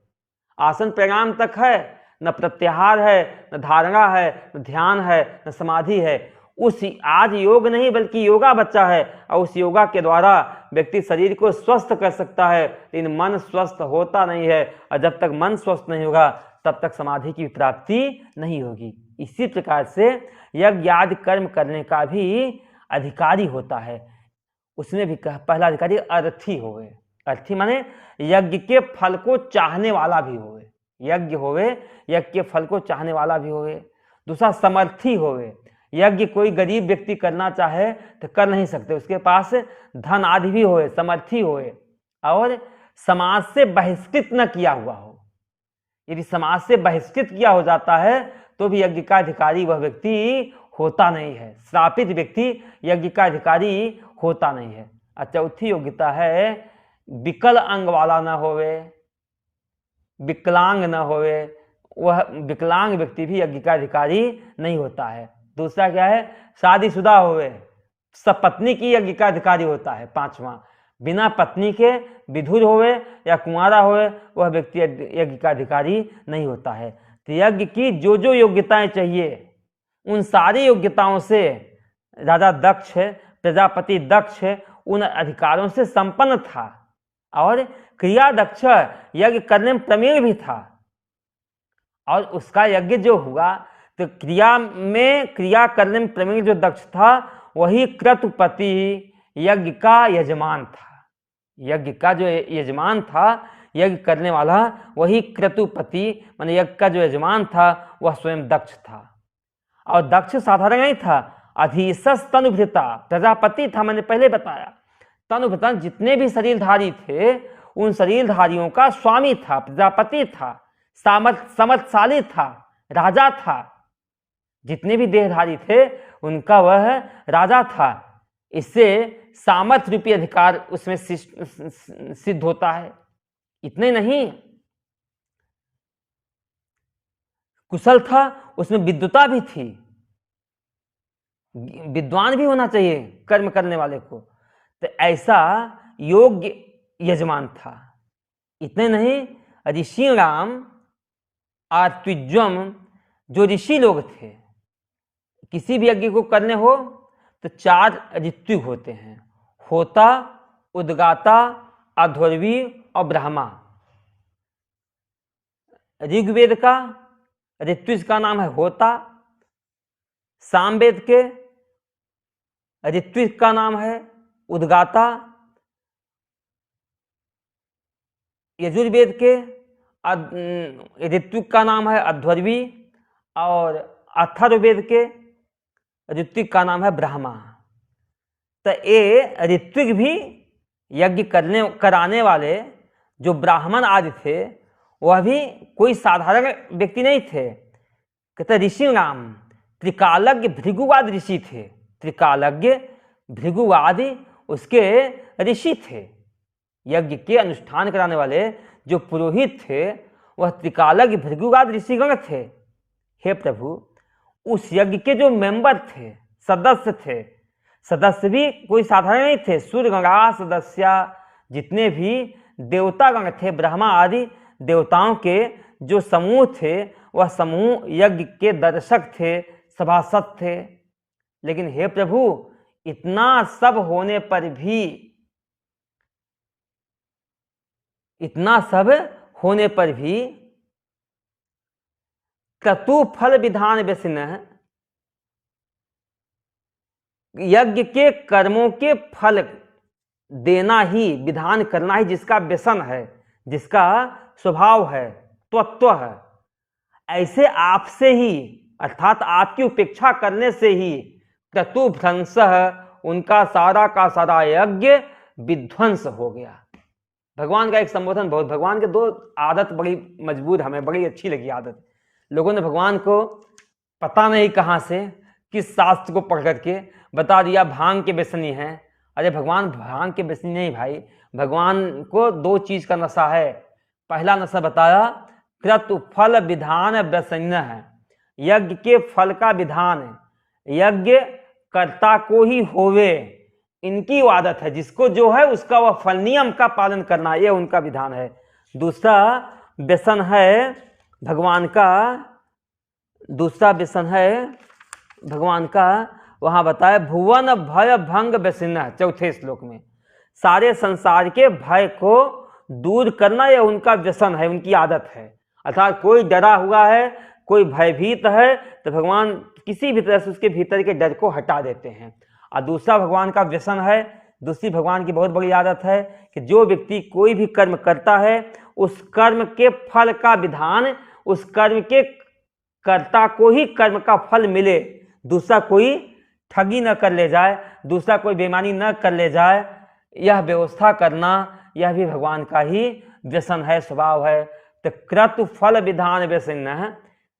आसन प्राणायाम तक है, न प्रत्याहार है, न धारणा है, न ध्यान है, न समाधि है। उस आज योग नहीं बल्कि योगा बच्चा है, और उस योगा के द्वारा व्यक्ति शरीर को स्वस्थ कर सकता है, लेकिन मन स्वस्थ होता नहीं है, और जब तक मन स्वस्थ नहीं होगा तब तक समाधि की प्राप्ति नहीं होगी। इसी प्रकार से यज्ञ आदि कर्म करने का भी अधिकारी होता है। उसमें भी पहला अधिकारी अर्थी होवे। अर्थी माने यज्ञ के फल को चाहने वाला भी होवे, यज्ञ होवे यज्ञ के फल को चाहने वाला भी होवे। दूसरा समर्थी होवे। यज्ञ कोई गरीब व्यक्ति करना चाहे तो कर नहीं सकते, उसके पास धन आदि भी होवे, समर्थी होवे। और समाज से बहिष्कृत न किया हुआ हो। यदि समाज से बहिष्कृत किया हो जाता है तो भी यज्ञ का अधिकारी वह व्यक्ति होता नहीं है। श्रापित व्यक्ति यज्ञ का अधिकारी होता नहीं है। चौथी योग्यता है विकल अंग वाला न होवे, विकलांग न होवे। वह विकलांग व्यक्ति भी यज्ञ का अधिकारी नहीं होता है। दूसरा क्या है, शादीशुदा होवे, सपत्नी की यज्ञ का अधिकारी होता है। पांचवा, बिना पत्नी के विधुर होवे या कुंवारा होवे, वह व्यक्ति यज्ञ का अधिकारी नहीं होता है। तो यज्ञ की जो जो योग्यताएं चाहिए उन सारी योग्यताओं से राजा दक्ष, प्रजापति दक्ष उन अधिकारों से संपन्न था, और क्रिया दक्ष यज्ञ करने में प्रवीण भी था। और उसका यज्ञ जो हुआ तो क्रिया करने में प्रवीण जो दक्ष था वही क्रतुपति यज्ञ का यजमान था। यज्ञ का जो यजमान था, यज्ञ करने वाला, वही क्रतुपति माने यज्ञ का जो यजमान था वह स्वयं दक्ष था। और दक्ष साधारण नहीं था, अधीशस तनुभृता प्रजापति था। मैंने पहले बताया तनुभृता जितने भी शरीरधारी थे उन शरीरधारियों का स्वामी था, प्रजापति था, समर्थशाली था, राजा था। जितने भी देहधारी थे उनका वह राजा था। इससे सामर्थ्य रूपी अधिकार उसमें सिद्ध होता है। इतने नहीं, कुशल था, उसमें विद्वता भी थी। विद्वान भी होना चाहिए कर्म करने वाले को। तो ऐसा योग्य यजमान था। इतने नहीं, ऋषि राम आर्तुज्वम जो ऋषि लोग थे, किसी भी यज्ञ को करने हो तो 4 ऋतु होते हैं, होता, उद्गाता, अध्वर्वी और ब्रह्मा। ऋग्वेद का ऋतु का नाम है होता, सामवेद के ऋतु का नाम है उद्गाता, यजुर्वेद के ऋतु का नाम है अध्वर्वी, और अथर्ववेद के ऋत्विक का नाम है ब्रह्मा। तो ये ऋत्विक भी यज्ञ कराने वाले जो ब्राह्मण आदि थे वह भी कोई साधारण व्यक्ति नहीं थे। कहते ऋषि नाम त्रिकालज्ञ भृगुवाद ऋषि थे। त्रिकालज्ञ भृगुवादि उसके ऋषि थे। यज्ञ के अनुष्ठान कराने वाले जो पुरोहित थे वह त्रिकालज्ञ भृगुवाद ऋषिगण थे। हे प्रभु, उस यज्ञ के जो मेंबर थे, सदस्य भी कोई साधारण नहीं थे। सूर्यगणा सदस्य, जितने भी देवतागण थे, ब्रह्मा आदि देवताओं के जो समूह थे वह समूह यज्ञ के दर्शक थे, सभासद थे। लेकिन हे प्रभु, इतना सब होने पर भी, इतना सब होने पर भी क्रतु फल विधान व्यसनः, यज्ञ के कर्मों के फल देना ही, विधान करना ही जिसका व्यसन है, जिसका स्वभाव है, तत्व है, ऐसे आपसे ही अर्थात आपकी उपेक्षा करने से ही क्रतुभ्रंशः, उनका सारा का सारा यज्ञ विध्वंस हो गया। भगवान का एक संबोधन बहुत, भगवान के दो आदत बड़ी मजबूत, हमें बड़ी अच्छी लगी आदत। लोगों ने भगवान को पता नहीं कहाँ से, किस शास्त्र को पढ़ करके बता दिया भांग के व्यसनी हैं। अरे भगवान भांग के व्यसनी नहीं भाई, भगवान को दो चीज का नशा है। पहला नशा बताया क्रतु फल विधान व्यसन है, यज्ञ के फल का विधान है, यज्ञ कर्ता को ही होवे, इनकी आदत है, जिसको जो है उसका वह फल, नियम का पालन करना, यह उनका विधान है। दूसरा व्यसन है भगवान का, दूसरा व्यसन है भगवान का, वहां बताया भुवन भय भंग व्यसन, चौथे श्लोक में सारे संसार के भय को दूर करना यह उनका व्यसन है, उनकी आदत है। अर्थात कोई डरा हुआ है, कोई भयभीत है, तो भगवान किसी भी तरह से उसके भीतर के डर को हटा देते हैं। और दूसरा भगवान का व्यसन है, दूसरी भगवान की बहुत बड़ी आदत है कि जो व्यक्ति कोई भी कर्म करता है उस कर्म के फल का विधान, उस कर्म के कर्ता को ही कर्म का फल मिले, दूसरा कोई ठगी न कर ले जाए, दूसरा कोई बेईमानी न कर ले जाए, यह व्यवस्था करना, यह भी भगवान का ही व्यसन है, स्वभाव है। तो क्रतु फल विधान व्यसन है,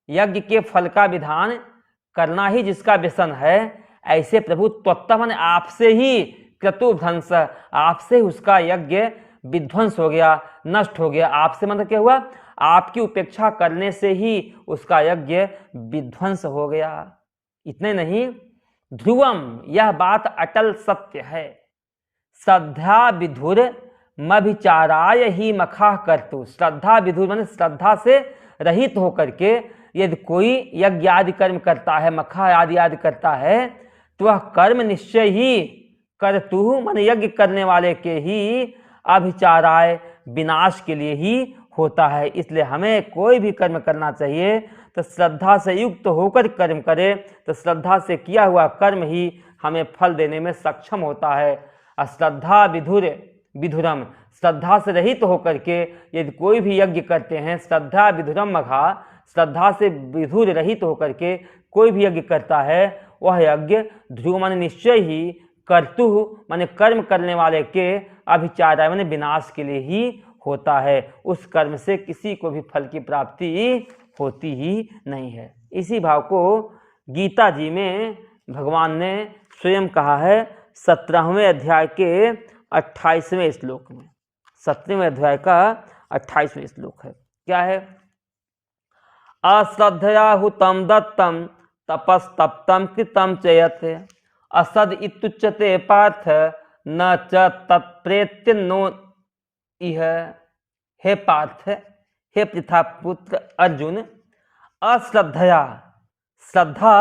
यज्ञ के फल का विधान करना ही जिसका व्यसन है, ऐसे प्रभु त्वत्तमन आपसे ही क्रतुभ्रंश, आपसे उसका यज्ञ विध्वंस हो गया, नष्ट हो गया। आपसे मतलब क्या हुआ, आपकी उपेक्षा करने से ही उसका यज्ञ विध्वंस हो गया। इतने नहीं, ध्रुवम, यह बात अटल सत्य है, श्रद्धा विधुर मभिचाराय ही मखा करतु। श्रद्धा विधुर माने श्रद्धा से रहित होकर के यदि कोई यज्ञ आदि कर्म करता है, मखा आदि आदि करता है, तो वह कर्म निश्चय ही करतु माने यज्ञ करने वाले के ही अभिचाराय, विनाश के लिए ही होता है। इसलिए हमें कोई भी कर्म करना चाहिए तो श्रद्धा से युक्त होकर कर्म करे, तो श्रद्धा से किया हुआ कर्म ही हमें फल देने में सक्षम होता है। अश्रद्धा विधुर विधुरम, श्रद्धा से रहित होकर के यदि कोई भी यज्ञ करते हैं, श्रद्धा विधुरम मघा, श्रद्धा से विधुर रहित होकर के कोई भी यज्ञ करता है, वह यज्ञ ध्रुव माने निश्चय ही, कर्तु माने कर्म करने वाले के, अभिचाराय माने विनाश के लिए ही होता है। उस कर्म से किसी को भी फल की प्राप्ति होती ही नहीं है। इसी भाव को गीता जी में भगवान ने स्वयं कहा है 17वें अध्याय के 28वें श्लोक में। 17वें अध्याय का 28वां श्लोक है, क्या है, अश्रद्धया हुतम दत्तम तपस्तप्तम कृतम चयत असद इत्युच्यते पार्थ न च तत्प्रेत्य नो इह। हे पार्थ, हे पृथापुत्र अर्जुन, अश्रद्धया, श्रद्धा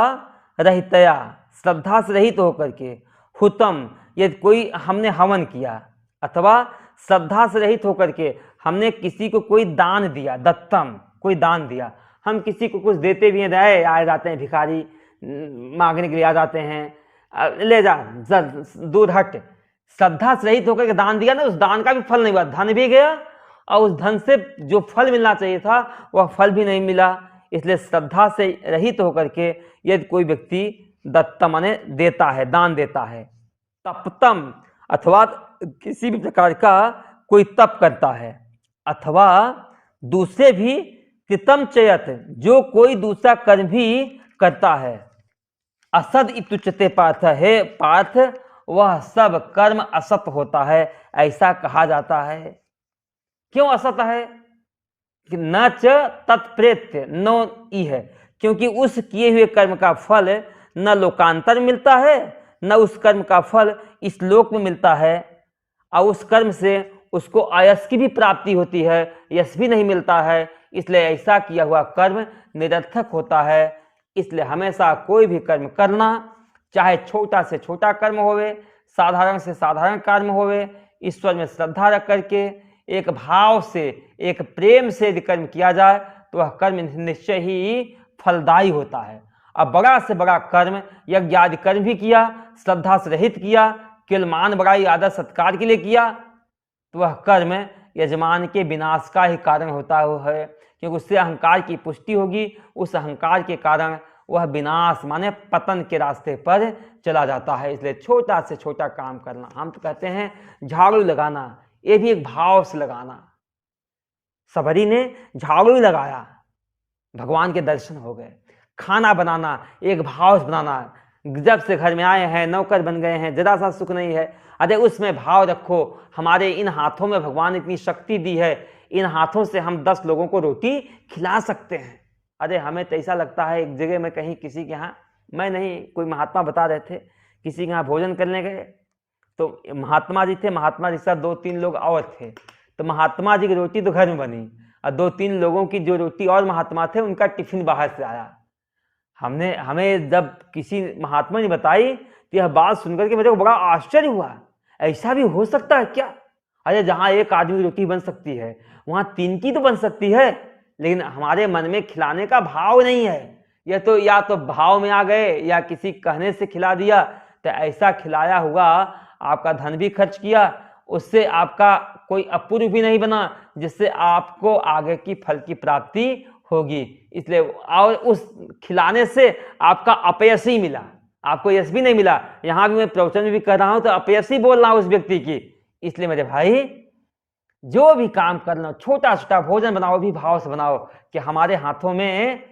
रहितया, श्रद्धा से रहित होकर के, हुतम यदि कोई हमने हवन किया, अथवा श्रद्धा से रहित होकर के हमने किसी को कोई दान दिया, दत्तम कोई दान दिया, हम किसी को कुछ देते भी हैं, आ जाते हैं भिखारी मांगने के लिए आ जाते हैं, ले जा दूर हट, श्रद्धा से रहित होकर के दान दिया ना, उस दान का भी फल नहीं हुआ, धन भी गया और उस धन से जो फल मिलना चाहिए था वह फल भी नहीं मिला। इसलिए श्रद्धा से रहित होकर के यदि कोई व्यक्ति दत्तम माने देता है, दान देता है, तपतम अथवा किसी भी प्रकार का कोई तप करता है, अथवा दूसरे भी कृतम चयत, जो कोई दूसरा कर्म भी करता है, असद इत्युच्यते पार्थ, है पार्थ वह सब कर्म असत होता है, ऐसा कहा जाता है। क्यों असत है, कि न च तत्प्रेत्य नो ई है, क्योंकि उस किए हुए कर्म का फल न लोकांतर मिलता है, न उस कर्म का फल इस लोक में मिलता है, और उस कर्म से उसको आयस की भी प्राप्ति होती है, यश भी नहीं मिलता है। इसलिए ऐसा किया हुआ कर्म निरर्थक होता है। इसलिए हमेशा कोई भी कर्म करना चाहे छोटा से छोटा कर्म होवे, साधारण से साधारण कर्म होवे, ईश्वर में श्रद्धा रख करके एक भाव से, एक प्रेम से यदि कर्म किया जाए तो वह कर्म निश्चय ही फलदायी होता है। अब बड़ा से बड़ा कर्म, यज्ञ आदि कर्म भी किया, श्रद्धा से रहित किया, केवल मान बड़ाई आदर सत्कार के लिए किया, तो वह कर्म यजमान के विनाश का ही कारण होता है, क्योंकि उससे अहंकार की पुष्टि होगी। उस अहंकार के कारण वह विनाश माने पतन के रास्ते पर चला जाता है। इसलिए छोटा से छोटा काम करना, हम तो कहते हैं झाड़ू लगाना, ये भी एक भाव से लगाना। सबरी ने झाड़ू लगाया, भगवान के दर्शन हो गए। खाना बनाना, एक भाव से बनाना, जब से घर में आए हैं, नौकर बन गए हैं, जरा सा सुख नहीं है, अरे उसमें भाव रखो, हमारे इन हाथों में भगवान इतनी शक्ति दी है, इन हाथों से हम 10 लोगों को रोटी खिला सकते हैं। अरे हमें तो ऐसा लगता है, एक जगह में कहीं किसी के यहाँ, मैं नहीं, कोई महात्मा बता रहे थे, किसी के यहाँ भोजन करने गए तो महात्मा जी थे, महात्मा जी के साथ 2-3 लोग और थे। तो महात्मा जी की रोटी तो घर में बनी और 2-3 लोगों की जो रोटी और महात्मा थे उनका टिफिन बाहर से आया। हमें जब किसी महात्मा ने बताई तो यह बात सुनकर के मेरे को बड़ा आश्चर्य हुआ, ऐसा भी हो सकता है क्या? अरे जहाँ एक आदमी की रोटी बन सकती है वहाँ 3 की तो बन सकती है, लेकिन हमारे मन में खिलाने का भाव नहीं है। यह तो या तो भाव में आ गए या किसी कहने से खिला दिया। तो ऐसा खिलाया हुआ आपका धन भी खर्च किया, उससे आपका कोई अपूर्व भी नहीं बना जिससे आपको आगे की फल की प्राप्ति होगी। इसलिए और उस खिलाने से आपका अपयश ही मिला, आपको यश भी नहीं मिला। यहाँ भी मैं प्रवचन में भी कर रहा हूँ तो अपयश ही बोल रहा हूँ उस व्यक्ति की। इसलिए मेरे भाई, जो भी काम करना, छोटा छोटा भोजन बनाओ भी भाव से बनाओ कि हमारे हाथों में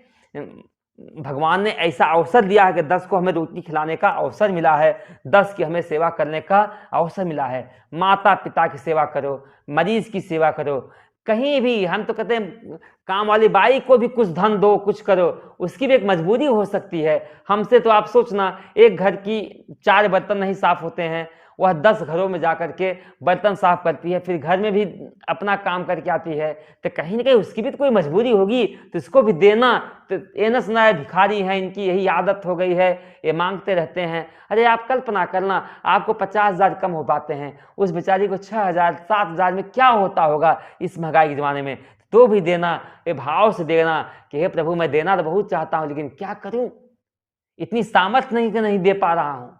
भगवान ने ऐसा अवसर दिया है कि 10 को हमें रोटी खिलाने का अवसर मिला है, 10 की हमें सेवा करने का अवसर मिला है। माता पिता की सेवा करो, मरीज की सेवा करो, कहीं भी हम तो कहते हैं काम वाली बाई को भी कुछ धन दो, कुछ करो, उसकी भी एक मजबूरी हो सकती है। हमसे तो आप सोचना, एक घर की 4 बर्तन नहीं साफ होते हैं, वह 10 घरों में जाकर के बर्तन साफ करती है, फिर घर में भी अपना काम करके आती है, तो कहीं ना कहीं उसकी भी तो कोई मजबूरी होगी, तो इसको भी देना। तो ये न सुना भिखारी हैं, इनकी यही आदत हो गई है, ये मांगते रहते हैं। अरे आप कल्पना करना, आपको 50,000 कम हो पाते हैं, उस बेचारी को 6,000 7,000 में क्या होता होगा इस महंगाई के ज़माने में, तो भी देना, ये भाव से देना कि हे प्रभु मैं देना तो बहुत चाहता हूँ, लेकिन क्या करूँ, इतनी सामर्थ्य नहीं कि नहीं दे पा रहा हूँ।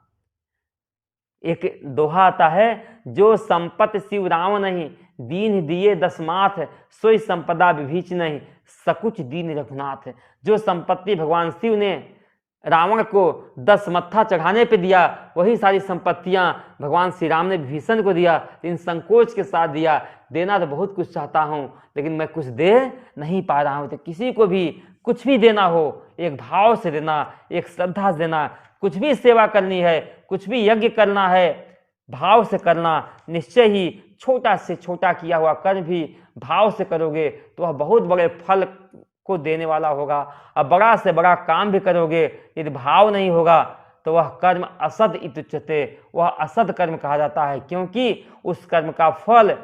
एक दोहा आता है, जो संपत्ति शिव राम नहीं, दीन दिए 10 माथ, सोई संपदा विभीच नहीं, सकुच दीन रघुनाथ। जो संपत्ति भगवान शिव ने रावण को 10 मत्था चढ़ाने पे दिया, वही सारी संपत्तियां भगवान श्री राम ने विभीषण को दिया, लेकिन संकोच के साथ दिया। देना तो बहुत कुछ चाहता हूं, लेकिन मैं कुछ दे नहीं पा रहा हूं। तो किसी को भी कुछ भी देना हो, एक भाव से देना, एक श्रद्धा से देना। कुछ भी सेवा करनी है, कुछ भी यज्ञ करना है, भाव से करना। निश्चय ही छोटा से छोटा किया हुआ कर्म भी भाव से करोगे तो वह बहुत बड़े फल को देने वाला होगा। अब बड़ा से बड़ा काम भी करोगे, यदि भाव नहीं होगा तो वह कर्म असद इत्युच्यते, वह असद कर्म कहा जाता है, क्योंकि उस कर्म का फल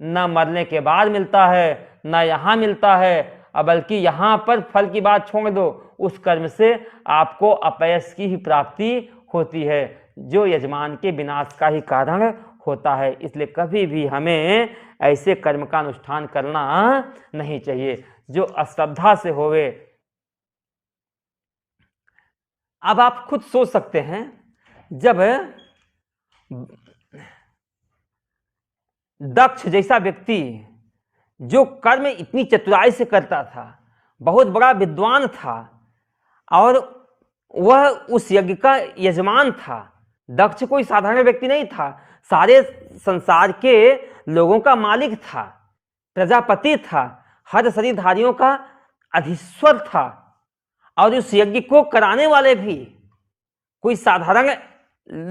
न मरने के बाद मिलता है, न यहाँ मिलता है, बल्कि यहाँ पर फल की बात छोड़ दो, उस कर्म से आपको अपयश की ही प्राप्ति होती है, जो यजमान के विनाश का ही कारण होता है। इसलिए कभी भी हमें ऐसे कर्म का अनुष्ठान करना नहीं चाहिए जो अश्रद्धा से होवे। अब आप खुद सोच सकते हैं, जब दक्ष जैसा व्यक्ति जो कर्म इतनी चतुराई से करता था, बहुत बड़ा विद्वान था और वह उस यज्ञ का यजमान था। दक्ष कोई साधारण व्यक्ति नहीं था, सारे संसार के लोगों का मालिक था, प्रजापति था, हर शरीरधारियों का अधीश्वर था, और उस यज्ञ को कराने वाले भी कोई साधारण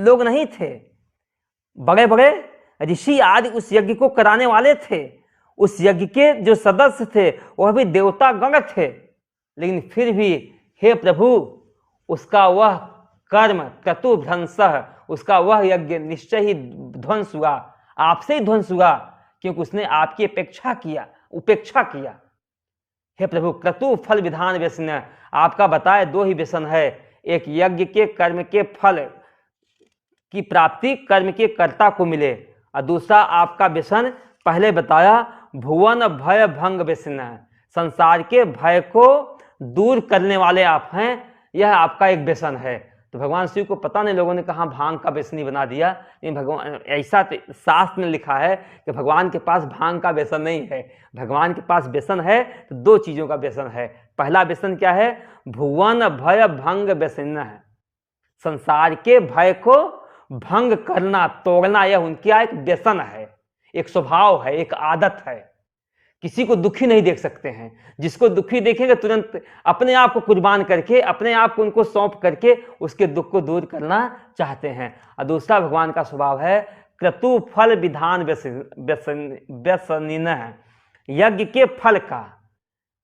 लोग नहीं थे। बड़े बड़े ऋषि आदि उस यज्ञ को कराने वाले थे। उस यज्ञ के जो सदस्य थे वह भी देवता गण थे, लेकिन फिर भी हे प्रभु, उसका वह कर्म क्रतु ध्वंसः, उसका वह यज्ञ निश्चय ही ध्वंस हुआ, आपसे ही ध्वंस हुआ, क्योंकि उसने आपकी उपेक्षा किया। हे प्रभु, क्रतु फल विधान व्यसन, आपका बताए 2 ही व्यसन है, एक यज्ञ के कर्म के फल की प्राप्ति कर्म के कर्ता को मिले, और दूसरा आपका व्यसन पहले बताया भुवन भय भंग व्यसन है, संसार के भय को दूर करने वाले आप हैं, यह आपका एक व्यसन है। तो भगवान शिव को पता नहीं लोगों ने कहाँ भांग का व्यसनी बना दिया, लेकिन भगवान ऐसा शास्त्र में लिखा है कि भगवान के पास भांग का व्यसन नहीं है, भगवान के पास व्यसन है तो दो चीजों का व्यसन है। पहला व्यसन क्या है? भुवन भय भंग व्यसन है, संसार के भय को भंग करना, तोड़ना, यह उनका एक व्यसन है, एक स्वभाव है, एक आदत है। किसी को दुखी नहीं देख सकते हैं, जिसको दुखी देखेंगे तुरंत अपने आप को कुर्बान करके, अपने आप को उनको सौंप करके उसके दुख को दूर करना चाहते हैं। और दूसरा भगवान का स्वभाव है क्रतु फल विधान व्यसनिन है, यज्ञ के फल का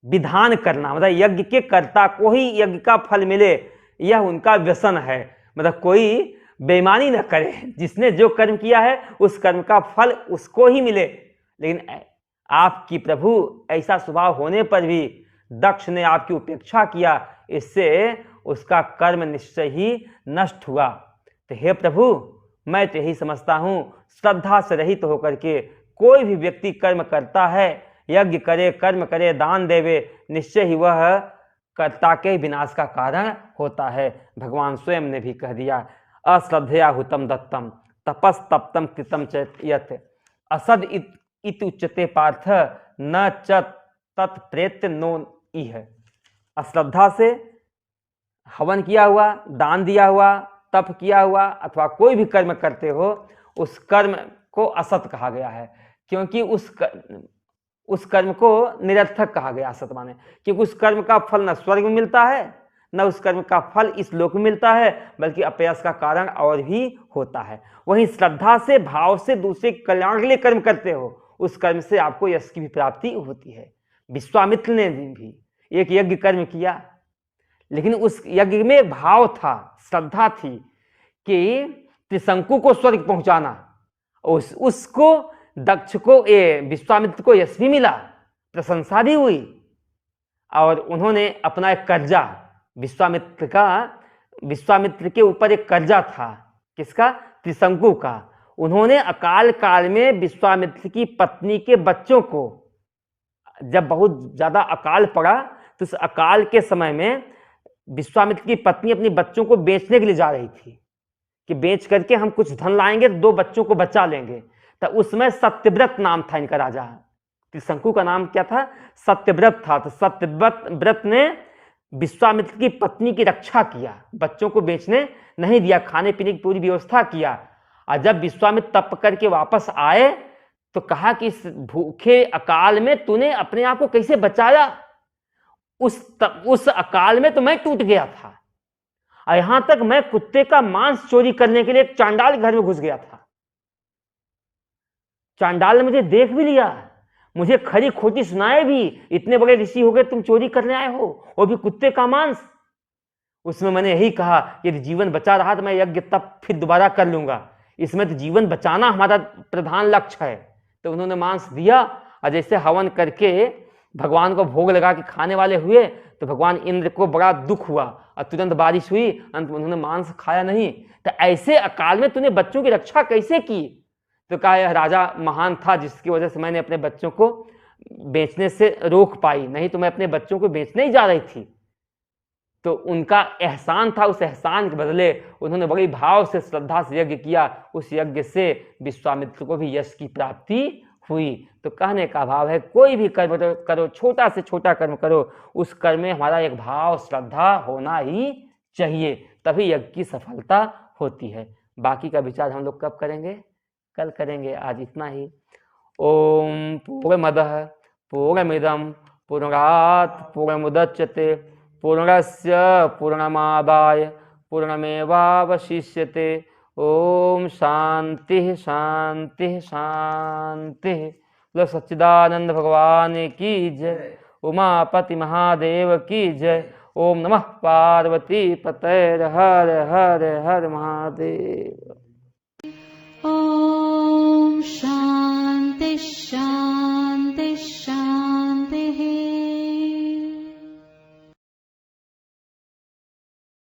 विधान करना, मतलब यज्ञ के कर्ता को ही यज्ञ का फल मिले, यह उनका व्यसन है। मतलब कोई बेईमानी न करे, जिसने जो कर्म किया है उस कर्म का फल उसको ही मिले। लेकिन आपकी प्रभु ऐसा स्वभाव होने पर भी दक्ष ने आपकी उपेक्षा किया, इससे उसका कर्म निश्चय ही नष्ट हुआ। तो हे प्रभु, मैं तो यही समझता हूं, श्रद्धा से रहित होकर के कोई भी व्यक्ति कर्म करता है, यज्ञ करे, कर्म करे, दान देवे, निश्चय ही वह कर्ता के विनाश का कारण होता है। भगवान स्वयं ने भी कह दिया, अश्रद्धया हुतम दत्तम तपस तप्तम कृतम च यत् असद इत उच्यते पार्थ न च तत्प्रेत्य नो इह। अश्रद्धा से हवन किया हुआ, दान दिया हुआ, तप किया हुआ अथवा कोई भी कर्म करते हो, उस कर्म को असत कहा गया है, क्योंकि उस कर्म को निरर्थक कहा गया, असत माने, क्योंकि उस कर्म का फल न स्वर्ग में मिलता है, न उस कर्म का फल इस लोक में मिलता है, बल्कि अपयश का कारण और भी होता है। वहीं श्रद्धा से, भाव से दूसरे कल्याण के लिए कर्म करते हो, उस कर्म से आपको यश की भी प्राप्ति होती है। विश्वामित्र ने भी एक यज्ञ कर्म किया, लेकिन उस यज्ञ में भाव था, श्रद्धा थी कि त्रिशंकु को स्वर्ग पहुंचाना, उसको दक्ष को, विश्वामित्र को यश भी मिला, प्रशंसा भी हुई, और उन्होंने अपना एक कर्जा, विश्वामित्र के ऊपर एक कर्जा था, किसका? त्रिशंकु का। उन्होंने अकाल काल में विश्वामित्र की पत्नी के बच्चों को, जब बहुत ज्यादा अकाल पड़ा तो उस अकाल के समय में विश्वामित्र की पत्नी अपने बच्चों को बेचने के लिए जा रही थी कि बेच करके हम कुछ धन लाएंगे, 2 बच्चों को बचा लेंगे। तो उसमें सत्यव्रत नाम था इनका, राजा त्रिशंकु का नाम क्या था? सत्यव्रत था। तो सत्यव्रत ने विश्वामित्र की पत्नी की रक्षा किया, बच्चों को बेचने नहीं दिया, खाने पीने की पूरी व्यवस्था किया। और जब विश्वामित्र तप करके वापस आए तो कहा कि इस भूखे अकाल में तूने अपने आप को कैसे बचाया? उस अकाल में तो मैं टूट गया था, और यहां तक मैं कुत्ते का मांस चोरी करने के लिए एक चांडाल घर में घुस गया था। चांडाल ने मुझे देख भी लिया, मुझे खरी खोटी सुनाए भी, इतने बड़े ऋषि हो गए, तुम चोरी करने आए हो, वो भी कुत्ते का मांस। उसमें मैंने यही कहा, यदि जीवन बचा रहा तो मैं यज्ञ तप फिर दोबारा कर लूंगा, इसमें तो जीवन बचाना हमारा प्रधान लक्ष्य है। तो उन्होंने मांस दिया, और जैसे हवन करके भगवान को भोग लगा के खाने वाले हुए तो भगवान इंद्र को बड़ा दुख हुआ और तुरंत बारिश हुई, अंत में उन्होंने मांस खाया नहीं। तो ऐसे अकाल में तूने बच्चों की रक्षा कैसे की? तो कहा यह राजा महान था जिसकी वजह से मैंने अपने बच्चों को बेचने से रोक पाई, नहीं तो मैं अपने बच्चों को बेचने ही जा रही थी। तो उनका एहसान था, उस एहसान के बदले उन्होंने बड़ी भाव से, श्रद्धा से यज्ञ किया, उस यज्ञ से विश्वामित्र को भी यश की प्राप्ति हुई। तो कहने का भाव है, कोई भी कर्म करो, छोटा से छोटा कर्म करो, उस कर्म में हमारा एक भाव, श्रद्धा होना ही चाहिए, तभी यज्ञ की सफलता होती है। बाकी का विचार हम लोग कब करेंगे? कल करेंगे। आज इतना ही। ओम पूर्णमदः पूर्णमिदं पूर्णात् पूर्णमुदच्यते पूर्णस्य पूर्णमादाय पूर्णमेवावशिष्यते। ओम शांति शांति शांति। बोलो सच्चिदानंद भगवान की जय, उमापति महादेव की जय। ओम नमः पार्वती पतये, हर हर हर महादेव। ॐ शान्ति शान्ति शान्तिः।